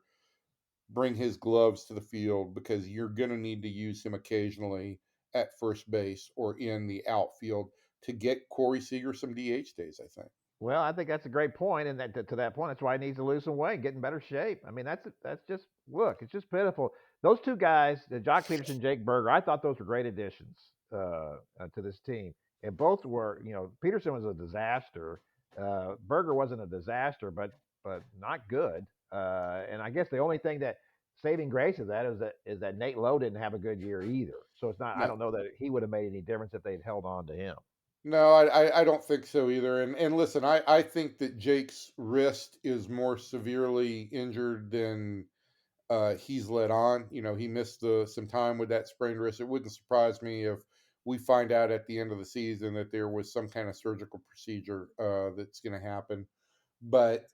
bring his gloves to the field because you're going to need to use him occasionally at first base or in the outfield to get Corey Seager some DH days, I think.
Well, I think that's a great point, and to that point, that's why he needs to lose some weight, get in better shape. I mean, that's just look, it's just pitiful. Those two guys, Jock Peterson, Jake Berger, I thought those were great additions to this team, and both were. Peterson was a disaster. Berger wasn't a disaster, but but not good. And I guess the only thing that saving grace of that is that Nate Lowe didn't have a good year either. So it's not. I
No,
don't know that he would have made any difference if they'd held on to him.
no, I don't think so either. And listen, I think that Jake's wrist is more severely injured than he's let on. You know, he missed some time with that sprained wrist. It wouldn't surprise me if we find out at the end of the season that there was some kind of surgical procedure that's going to happen. But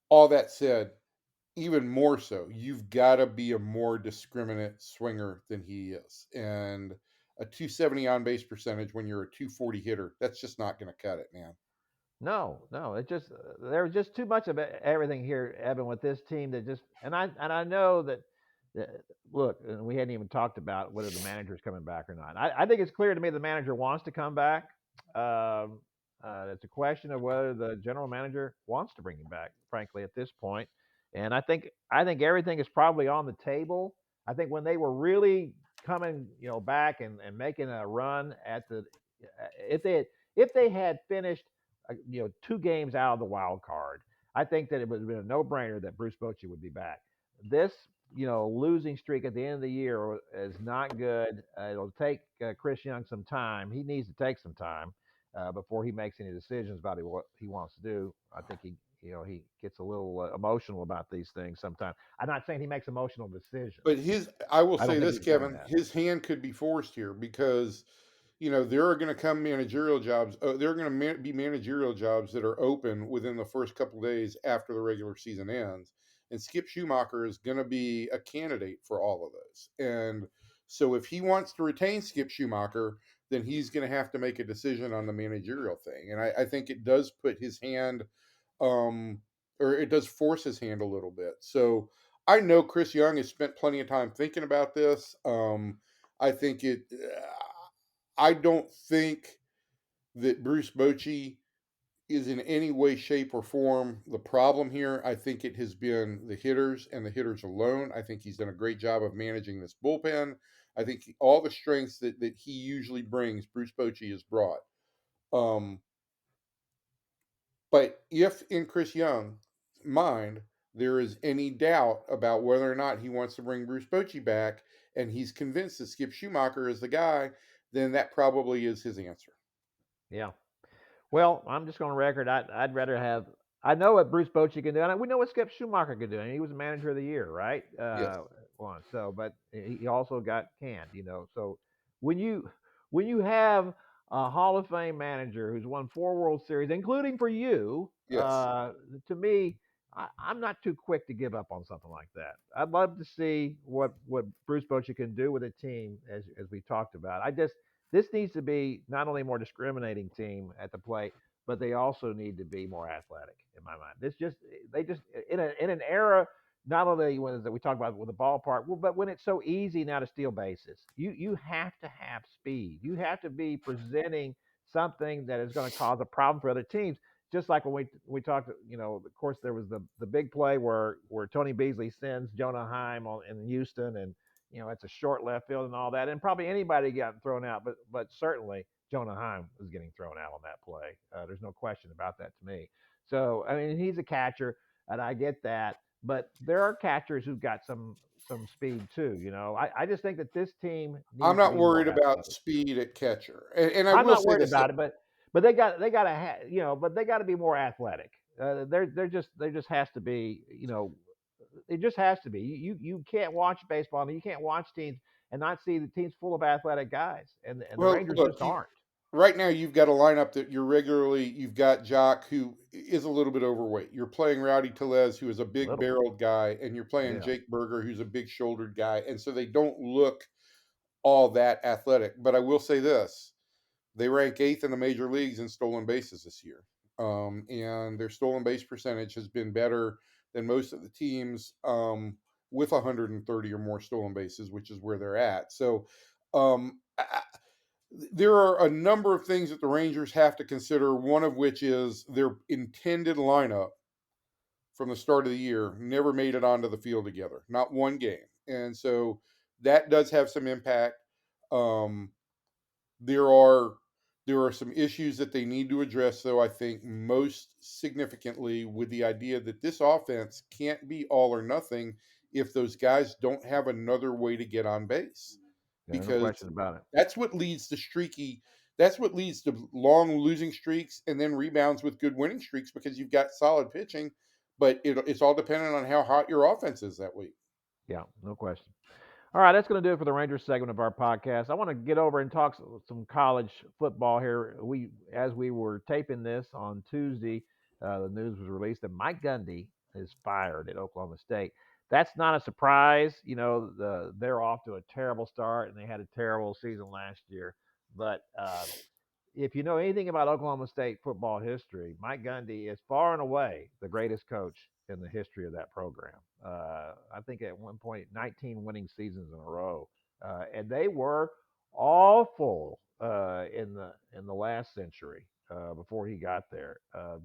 all that said, even more so, you've got to be a more discriminate swinger than he is. And a 270 on base percentage when you're a 240 hitter, that's just not going to cut it, man.
No, no, it just there was just too much of everything here, Evan, with this team that just and I know that look, and we hadn't even talked about whether the manager's coming back or not. I think it's clear to me the manager wants to come back. Um, it's a question of whether the general manager wants to bring him back, frankly, at this point. And I think everything is probably on the table. I think when they were really coming, back and making a run at the if they had finished 2 games out of the wild card, I think that it would have been a no-brainer that Bruce Bochy would be back. This, losing streak at the end of the year is not good. It'll take Chris Young some time. He needs to take some time before he makes any decisions about what he wants to do. I think he gets a little emotional about these things sometimes. I'm not saying he makes emotional decisions.
But I will
I don't
say
think
this,
he's done
Kevin,
that.
his hand could be forced here because, there are going to come managerial jobs. There are going to be managerial jobs that are open within the first couple of days after the regular season ends. And Skip Schumacher is going to be a candidate for all of those. And so if he wants to retain Skip Schumacher, then he's going to have to make a decision on the managerial thing. And I think it does put his hand, um, or it does force his hand a little bit. So I know Chris Young has spent plenty of time thinking about this. I think I don't think that Bruce Bochy is in any way, shape, or form the problem here. I think it has been the hitters and the hitters alone. I think he's done a great job of managing this bullpen. I think all the strengths that he usually brings, Bruce Bochy has brought. Um, but if in Chris Young's mind there is any doubt about whether or not he wants to bring Bruce Bochy back, and he's convinced that Skip Schumacher is the guy, then that probably is his answer.
Yeah. Well, I'm just going to record. I'd rather have. I know what Bruce Bochy can do, and we know what Skip Schumacher can do. And he was manager of the year, right?
Yes.
Once. So, but he also got canned. So when you have a Hall of Fame manager who's won 4 World Series, including for you,
Yes.
to me, I'm not too quick to give up on something like that. I'd love to see what Bruce Bochy can do with a team, as we talked about. This needs to be not only a more discriminating team at the plate, but they also need to be more athletic in my mind. They just in an era not only when that we talk about with the ballpark, but when it's so easy now to steal bases, you have to have speed. You have to be presenting something that is going to cause a problem for other teams. Just like when we talked, of course there was the big play where Tony Beasley sends Jonah Heim in Houston, and it's a short left field and all that, and probably anybody got thrown out, but certainly Jonah Heim was getting thrown out on that play. There's no question about that to me. So I mean, he's a catcher, and I get that, but there are catchers who've got some speed too. I just think that this team
I'm
needs to
not
be more
worried about
athletic.
speed at catcher. And I
I'm
will
not
say
worried
this.
about it, but they got to but they got to be more athletic. There just has to be it just has to be. You can't watch baseball and you can't watch teams and not see the teams full of athletic guys, and the
Well,
Rangers
look,
just aren't.
right now you've got a lineup that you've got Jock, who is a little bit overweight. You're playing Rowdy Tellez, who is a
A
big
little bit,
barreled guy, and you're playing
yeah.
Jake Berger, who's a big shouldered guy. And so they don't look all that athletic. But I will say this: they rank eighth in the major leagues in stolen bases this year. And their stolen base percentage has been better than most of the teams with 130 or more stolen bases, which is where they're at. So there are a number of things that the Rangers have to consider, one of which is their intended lineup from the start of the year never made it onto the field together, not one game. And so that does have some impact. Um, there are There are some issues that they need to address, though, I think most significantly with the idea that this offense can't be all or nothing if those guys don't have another way to get on base.
Yeah, no
Because
question about it.
that's what leads to that's what leads to long losing streaks and then rebounds with good winning streaks because you've got solid pitching, but it's all dependent on how hot your offense is that week.
Yeah, no question. All right, that's going to do it for the Rangers segment of our podcast. I want to get over and talk some college football here. As we were taping this on Tuesday, the news was released that Mike Gundy is fired at Oklahoma State. That's not a surprise. They're off to a terrible start, and they had a terrible season last year. But if you know anything about Oklahoma State football history, Mike Gundy is far and away the greatest coach in the history of that program. I think at one point, 19 winning seasons in a row, and they were awful in the last century before he got there.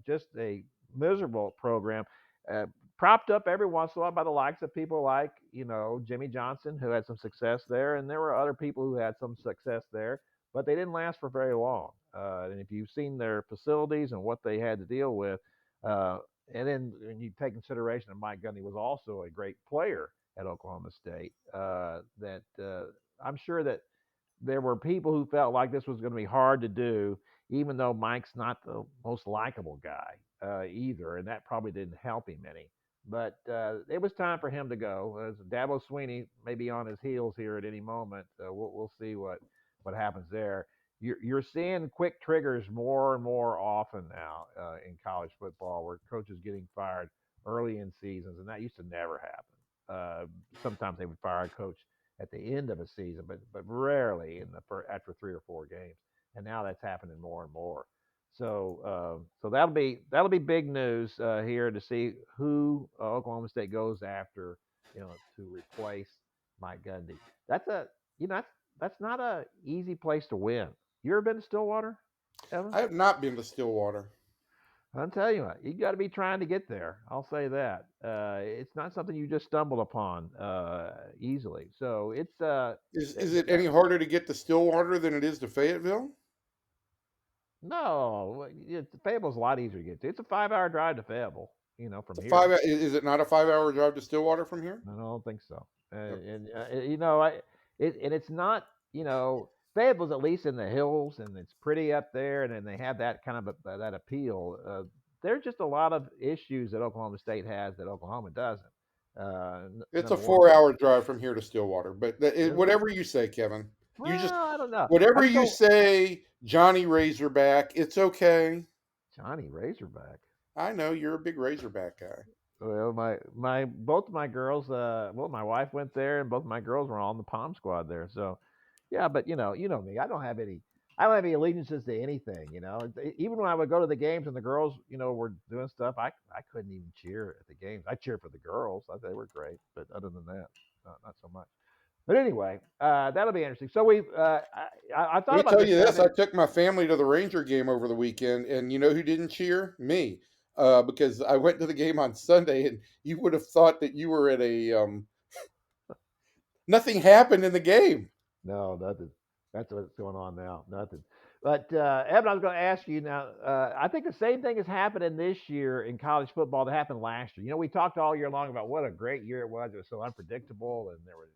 Just a miserable program. Propped up every once in a while by the likes of people like Jimmy Johnson, who had some success there, and there were other people who had some success there, but they didn't last for very long. And if you've seen their facilities and what they had to deal with, uh, and then when you take consideration that Mike Gundy was also a great player at Oklahoma State, that I'm sure that there were people who felt like this was going to be hard to do, even though Mike's not the most likable guy either, and that probably didn't help him any. But it was time for him to go. As Dabo Sweeney may be on his heels here at any moment. We'll see what happens there. You're seeing quick triggers more and more often now in college football, where coaches getting fired early in seasons, and that used to never happen. Sometimes they would fire a coach at the end of a season, but rarely after 3 or 4 games. And now that's happening more and more. So that'll be big news here to see who Oklahoma State goes after, to replace Mike Gundy. That's a you know that's not a easy place to win. You ever been to Stillwater, Evan?
I have not been to Stillwater.
I'll tell you what, you got to be trying to get there. I'll say that. It's not something you just stumbled upon easily. So it's
Is it any harder to get to Stillwater than it is to Fayetteville?
no, Fayetteville's a lot easier to get to. It's a 5-hour drive to Fayetteville, from
It's a
here.
is it not a 5-hour drive to Stillwater from here?
I don't think so.
Okay.
And it's not, Fayetteville's at least in the hills, and it's pretty up there, and then they have that kind of that appeal. There's just a lot of issues that Oklahoma State has that Oklahoma doesn't.
It's a
Number one,
4-hour drive from here to Stillwater, but whatever you say, Kevin. You just
well, I don't know.
whatever
I'm
you
so
say, Johnny Razorback. It's okay.
Johnny Razorback.
I know you're a big Razorback guy.
Well, my both of my girls, my wife went there, and both of my girls were on the Palm Squad there. So, yeah, but you know me, I don't have any allegiances to anything. Even when I would go to the games and the girls, were doing stuff, I couldn't even cheer at the games. I cheered for the girls. I thought they were great, but other than that, not so much. But anyway, that'll be interesting. So I thought
Let me
about
tell
this,
you this: I
Kevin.
took my family to the Ranger game over the weekend, and you know who didn't cheer? Me, because I went to the game on Sunday, and you would have thought that you were at a nothing happened in the game.
No, nothing. That's what's going on now. Nothing. But Evan, I was going to ask you now. I think the same thing is happening this year in college football that happened last year. We talked all year long about what a great year it was. It was so unpredictable, and there were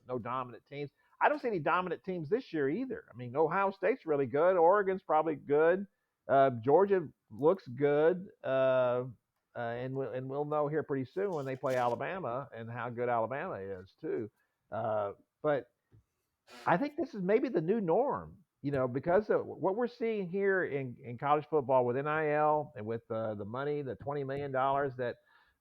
no dominant teams. I don't see any dominant teams this year either. I mean, Ohio State's really good. Oregon's probably good. Georgia looks good. And we'll know here pretty soon when they play Alabama and how good Alabama is too. But I think this is maybe the new norm, because of what we're seeing here in college football with NIL and with the money, the $20 million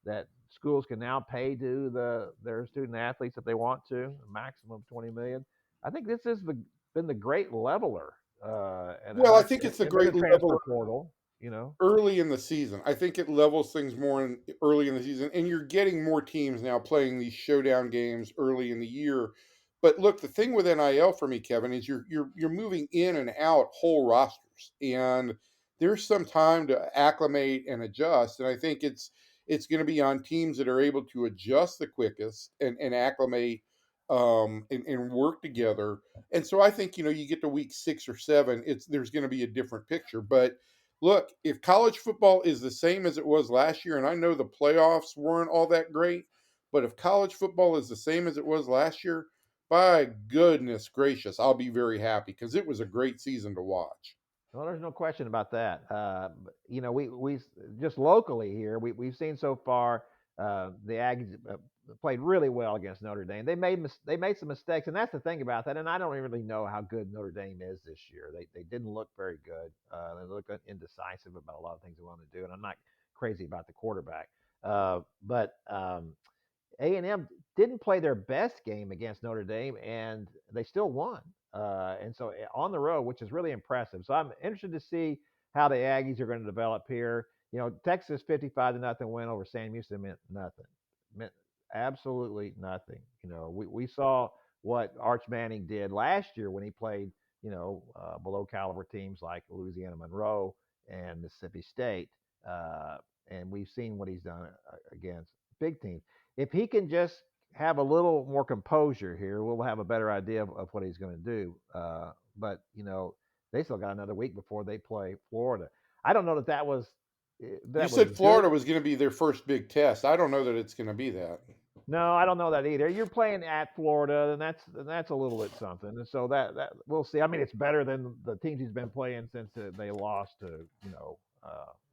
that schools can now pay to their student athletes if they want to, a maximum of $20 million. I think this has been the great leveler,
Well, I think it's a
and then the
great
transfer
leveler
portal.
early in the season. I think it levels things more early in the season, and you're getting more teams now playing these showdown games early in the year. But look, the thing with NIL for me, Kevin, is you're moving in and out whole rosters, and there's some time to acclimate and adjust. And I think it's going to be on teams that are able to adjust the quickest and acclimate and work together. And so I think, you get to week 6 or 7, there's going to be a different picture. But look, if college football is the same as it was last year, and I know the playoffs weren't all that great, but if college football is the same as it was last year, by goodness gracious, I'll be very happy because it was a great season to watch.
Well, there's no question about that. We just locally here, we've seen so far the Aggies played really well against Notre Dame. They made some mistakes, and that's the thing about that. And I don't really know how good Notre Dame is this year. They didn't look very good. They look indecisive about a lot of things they want to do, and I'm not crazy about the quarterback. But A&M didn't play their best game against Notre Dame, and they still won. And so on the road, which is really impressive. So I'm interested to see how the Aggies are going to develop here. Texas 55-0 win over Sam Houston meant nothing, meant absolutely nothing. We saw what Arch Manning did last year when he played, below caliber teams like Louisiana Monroe and Mississippi State. And we've seen what he's done against big teams. If he can just have a little more composure here, we'll have a better idea of what he's going to do. But they still got another week before they play Florida. I don't know that was.
You said Florida was going to be their first big test. I don't know that it's going to be that.
No, I don't know that either. You're playing at Florida, and that's a little bit something. And so that we'll see. I mean, it's better than the teams he's been playing since they lost to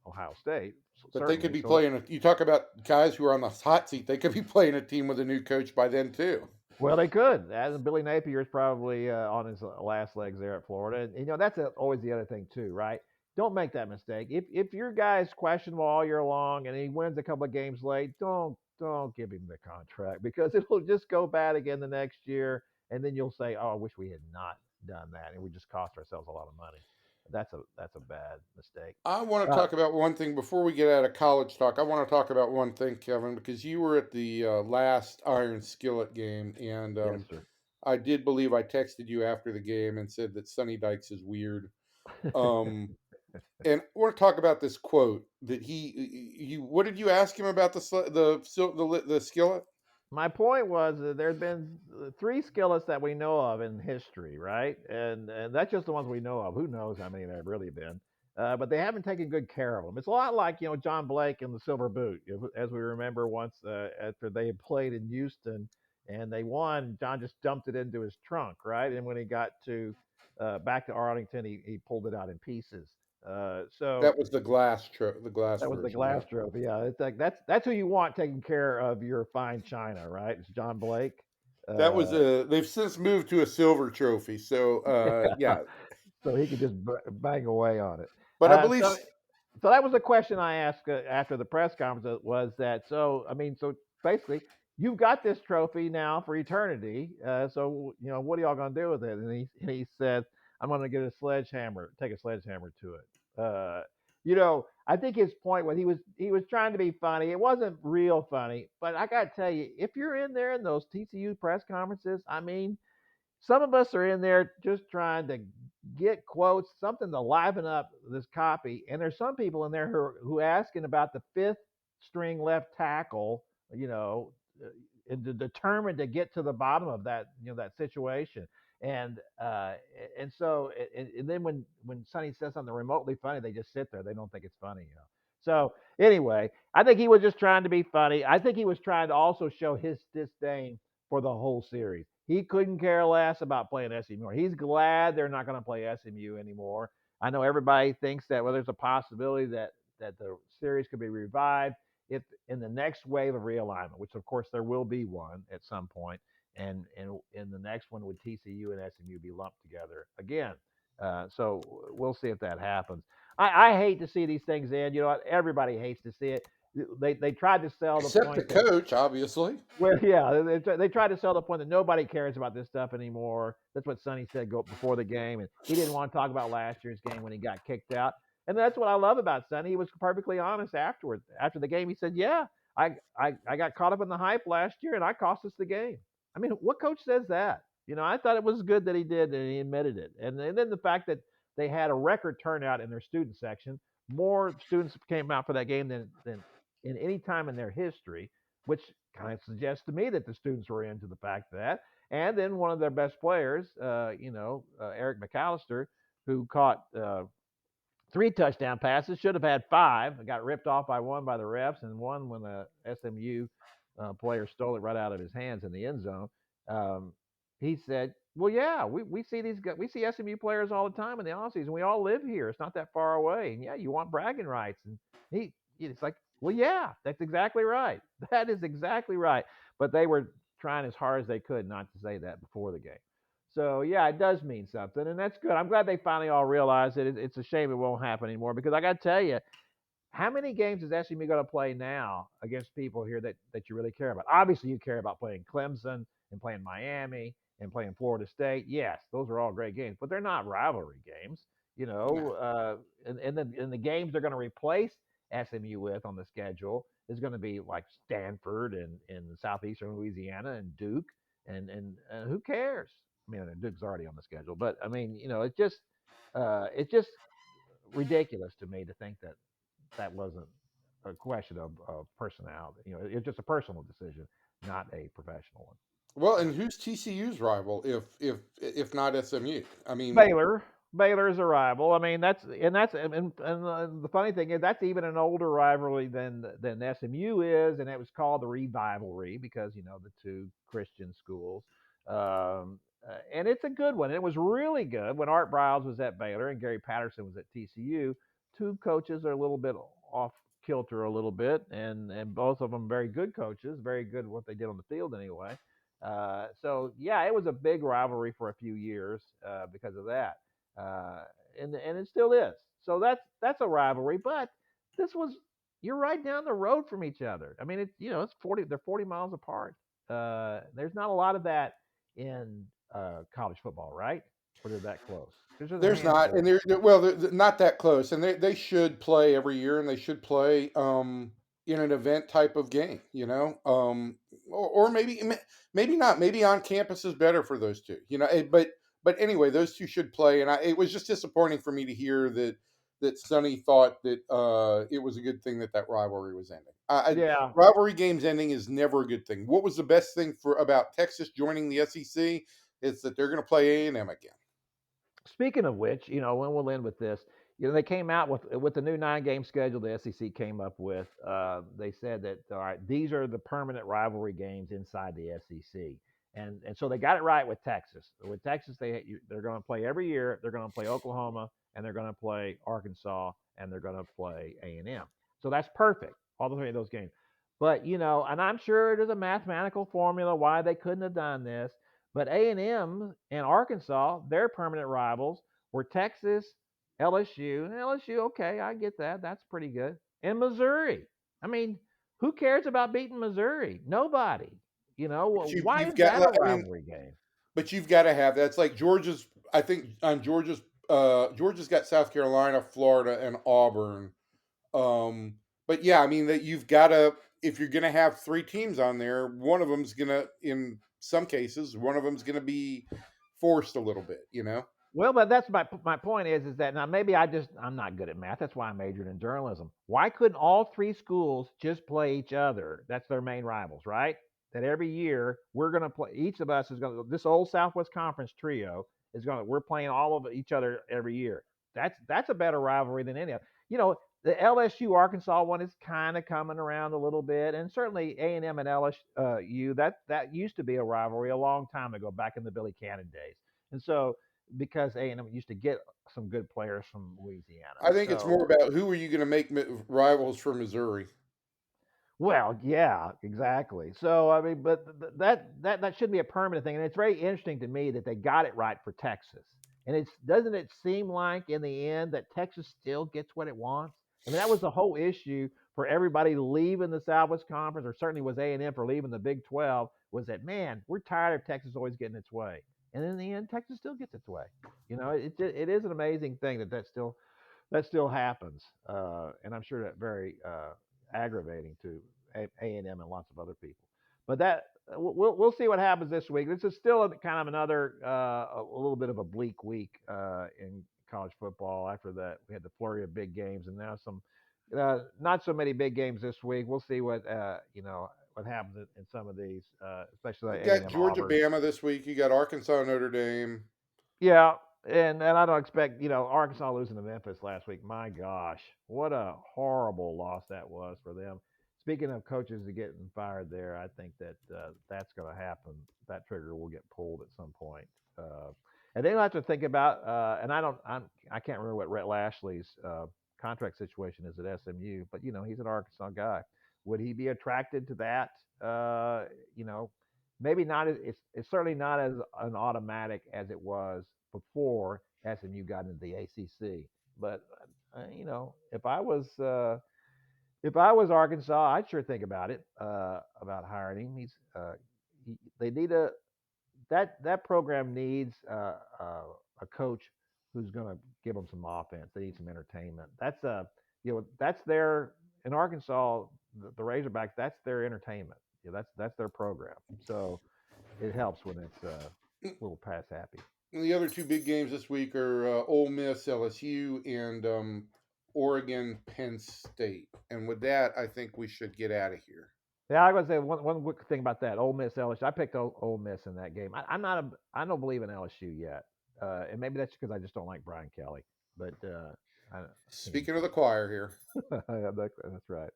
Ohio State.
But they could be playing. You talk about guys who are on the hot seat. They could be playing a team with a new coach by then too.
Well, they could. As Billy Napier is probably on his last legs there at Florida, and that's always the other thing too, right? Don't make that mistake. If your guy's questionable all year long and he wins a couple of games late, don't give him the contract because it'll just go bad again the next year, and then you'll say, "Oh, I wish we had not done that, and we just cost ourselves a lot of money." That's a bad mistake.
I want to talk about one thing before we get out of college talk. I want to talk about one thing, Kevin, because you were at the last Iron Skillet game, and
Yes, sir.
I did believe I texted you after the game and said that Sonny Dykes is weird. Um, and I want to talk about this quote that what did you ask him about the skillet?
My point was that there's been 3 skillets that we know of in history, right? And that's just the ones we know of. Who knows how many there have really been? But they haven't taken good care of them. It's a lot like John Blake and the Silver Boot, as we remember once after they had played in Houston and they won. John just dumped it into his trunk, right? And when he got to back to Arlington, he pulled it out in pieces. So
That was the glass
that was the
version.
glass trophy. Yeah, it's like that's who you want taking care of your fine china, right? It's John Blake.
That was they've since moved to a silver trophy. So yeah.
So he could just bang away on it.
But I believe
So that was the question I asked after the press conference. Was that so? I mean, so basically, you've got this trophy now for eternity. So what are y'all gonna do with it? And he said, "I'm gonna take a sledgehammer to it." I think his point was he was trying to be funny. It wasn't real funny, but I got to tell you, if you're in there in those TCU press conferences, I mean, some of us are in there just trying to get quotes, something to liven up this copy. And there's some people in there who are asking about the 5th-string left tackle, and determined to get to the bottom of that, that situation. And so then when Sonny says something remotely funny, they just sit there. They don't think it's funny. So anyway, I think he was just trying to be funny. I think he was trying to also show his disdain for the whole series. He couldn't care less about playing SMU. He's glad they're not going to play SMU anymore. I know everybody thinks that there's a possibility that the series could be revived if in the next wave of realignment, which of course there will be one at some point, and in the next one would TCU and SMU be lumped together again. So we'll see if that happens. I hate to see these things end. Everybody hates to see it. They tried to sell the
except
point
the coach, obviously.
well, yeah, they tried to sell the point that nobody cares about this stuff anymore. That's what Sonny said before the game, and he didn't want to talk about last year's game when he got kicked out. And that's what I love about Sonny. He was perfectly honest afterward. After the game, he said, "Yeah, I got caught up in the hype last year, and I cost us the game." I mean, what coach says that? I thought it was good that he did, and he admitted it. And then the fact that they had a record turnout in their student section, more students came out for that game than in any time in their history, which kind of suggests to me that the students were into the fact of that. And then one of their best players, Eric McAllister, who caught 3 touchdown passes, should have had 5. Got ripped off by one by the refs, and one when the SMU player stole it right out of his hands in the end zone. Um, he said, "Well, yeah, we see we see SMU players all the time in the offseason. We all live here. It's not that far away, and yeah, you want bragging rights." And it's like, "Well, yeah, that's exactly right. That is exactly right." But they were trying as hard as they could not to say that before the game. So yeah, it does mean something, and that's good. I'm glad they finally all realize it. It's a shame it won't happen anymore because I got to tell you, how many games is SMU going to play now against people here that you really care about? Obviously, you care about playing Clemson and playing Miami and playing Florida State. Yes, those are all great games, but they're not rivalry games. You know, and the games they're going to replace SMU with on the schedule is going to be like Stanford and in southeastern Louisiana and Duke and who cares? I mean, Duke's already on the schedule, but I mean, it's just ridiculous to me to think that that wasn't a question of personality. It's just a personal decision, not a professional one.
Well, and who's TCU's rival if not SMU? I mean,
Baylor. Baylor's a rival. I mean, the funny thing is that's even an older rivalry than SMU is, and it was called the Revivalry because the two Christian schools. And it's a good one. It was really good when Art Briles was at Baylor and Gary Patterson was at TCU. Two coaches are a little bit off kilter a little bit, and both of them very good coaches, very good at what they did on the field anyway. So yeah, it was a big rivalry for a few years because of that, uh, and it still is. So that's a rivalry. But this was you're right down the road from each other. I mean, it's 40. They're 40 miles apart. There's not a lot of that in college football, right? Or they're that close. There's just a
there's not, and
handful.
they're not that close, and they should play every year, and they should play in an event type of game, or maybe not. Maybe on campus is better for those two, But anyway, those two should play, and it was just disappointing for me to hear that Sonny thought that it was a good thing that rivalry was ending.
Yeah.
Rivalry games ending is never a good thing. What was the best thing about Texas joining the SEC? Is that they're going to play A&M again.
Speaking of which, when we'll end with this, they came out with the new 9-game schedule the SEC came up with. They said that all right, these are the permanent rivalry games inside the SEC, and so they got it right with Texas. With Texas, they're going to play every year. They're going to play Oklahoma, and they're going to play Arkansas, and they're going to play A&M. So that's perfect. All the 3 of those games. But and I'm sure there's a mathematical formula why they couldn't have done this. But A&M and Arkansas, their permanent rivals were Texas, LSU. And LSU, okay, I get that. That's pretty good. And Missouri. I mean, who cares about beating Missouri? Nobody.
But
Why
you've
is that a
got, I mean,
rivalry game?
but you've got to have that's like Georgia's. I think on Georgia's got South Carolina, Florida, and Auburn. But yeah, I mean that you've got to if you're going to have 3 teams on there, one of them's going to, in some cases, one of them's going to be forced a little bit.
Well, but that's my point is that now maybe I'm not good at math. That's why I majored in journalism. Why couldn't all 3 schools just play each other? That's their main rivals, right? That every year we're going to play. Each of us is going to this old Southwest Conference trio is going to we're playing all of each other every year. That's a better rivalry than any other. The LSU Arkansas one is kind of coming around a little bit, and certainly A&M and LSU that used to be a rivalry a long time ago, back in the Billy Cannon days. And so because A&M used to get some good players from Louisiana.
I think it's more
So,
about who are you going to make rivals for Missouri.
well, yeah, exactly. So, I mean, but that should be a permanent thing, and it's very interesting to me that they got it right for Texas. And doesn't it seem like in the end that Texas still gets what it wants? I mean, that was the whole issue for everybody leaving the Southwest Conference, or certainly was A&M for leaving the Big 12. Was that man? We're tired of Texas always getting its way, and in the end, Texas still gets its way. It is an amazing thing that still happens, and I'm sure that very aggravating to A&M and lots of other people. But we'll see what happens this week. This is still kind of another a little bit of a bleak week in college football. After that, we had the flurry of big games, and now some not so many big games this week. We'll see what happens in some of these, especially
You
like
got
A&M
Georgia,
Auburn.
Bama this week. You got Arkansas, Notre Dame.
Yeah, and I don't expect Arkansas losing to Memphis last week. My gosh, what a horrible loss that was for them. Speaking of coaches getting fired there, I think that that's going to happen. That trigger will get pulled at some point. And then I have to think about, and I can't remember what Rhett Lashley's contract situation is at SMU, but he's an Arkansas guy. Would he be attracted to that? You know, maybe not. It's certainly not as an automatic as it was before SMU got into the ACC. But if I was Arkansas, I'd sure think about it, about hiring him. They need that program needs a coach who's going to give them some offense. They need some entertainment. That's their in Arkansas, the Razorbacks. That's their entertainment. That's their program. So it helps when it's a little pass happy.
And the other two big games this week are Ole Miss, LSU, and Oregon, Penn State. And with that, I think we should get out of here.
Yeah, I was going to say one quick thing about that. Ole Miss, LSU. I picked Ole Miss in that game. I don't believe in LSU yet, and maybe that's because I just don't like Brian Kelly. But
Speaking of the choir here,
that's right.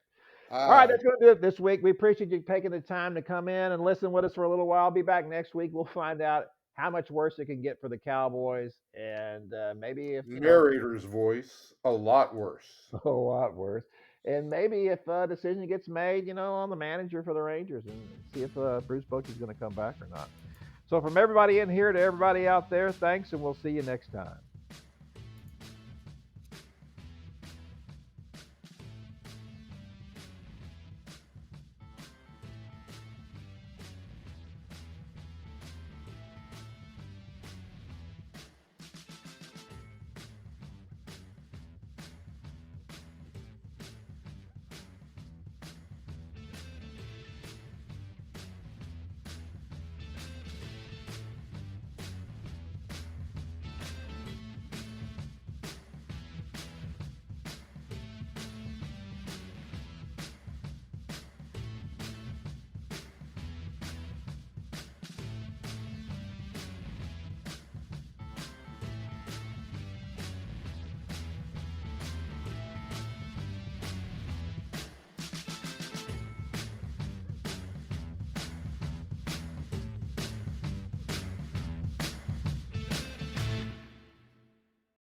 All right, that's going to do it this week. We appreciate you taking the time to come in and listen with us for a little while. I'll be back next week. We'll find out how much worse it can get for the Cowboys, and maybe if
narrator's voice, a lot worse.
a lot worse. And maybe if a decision gets made, on the manager for the Rangers, and see if Bruce Bochy is going to come back or not. So from everybody in here to everybody out there, thanks, and we'll see you next time.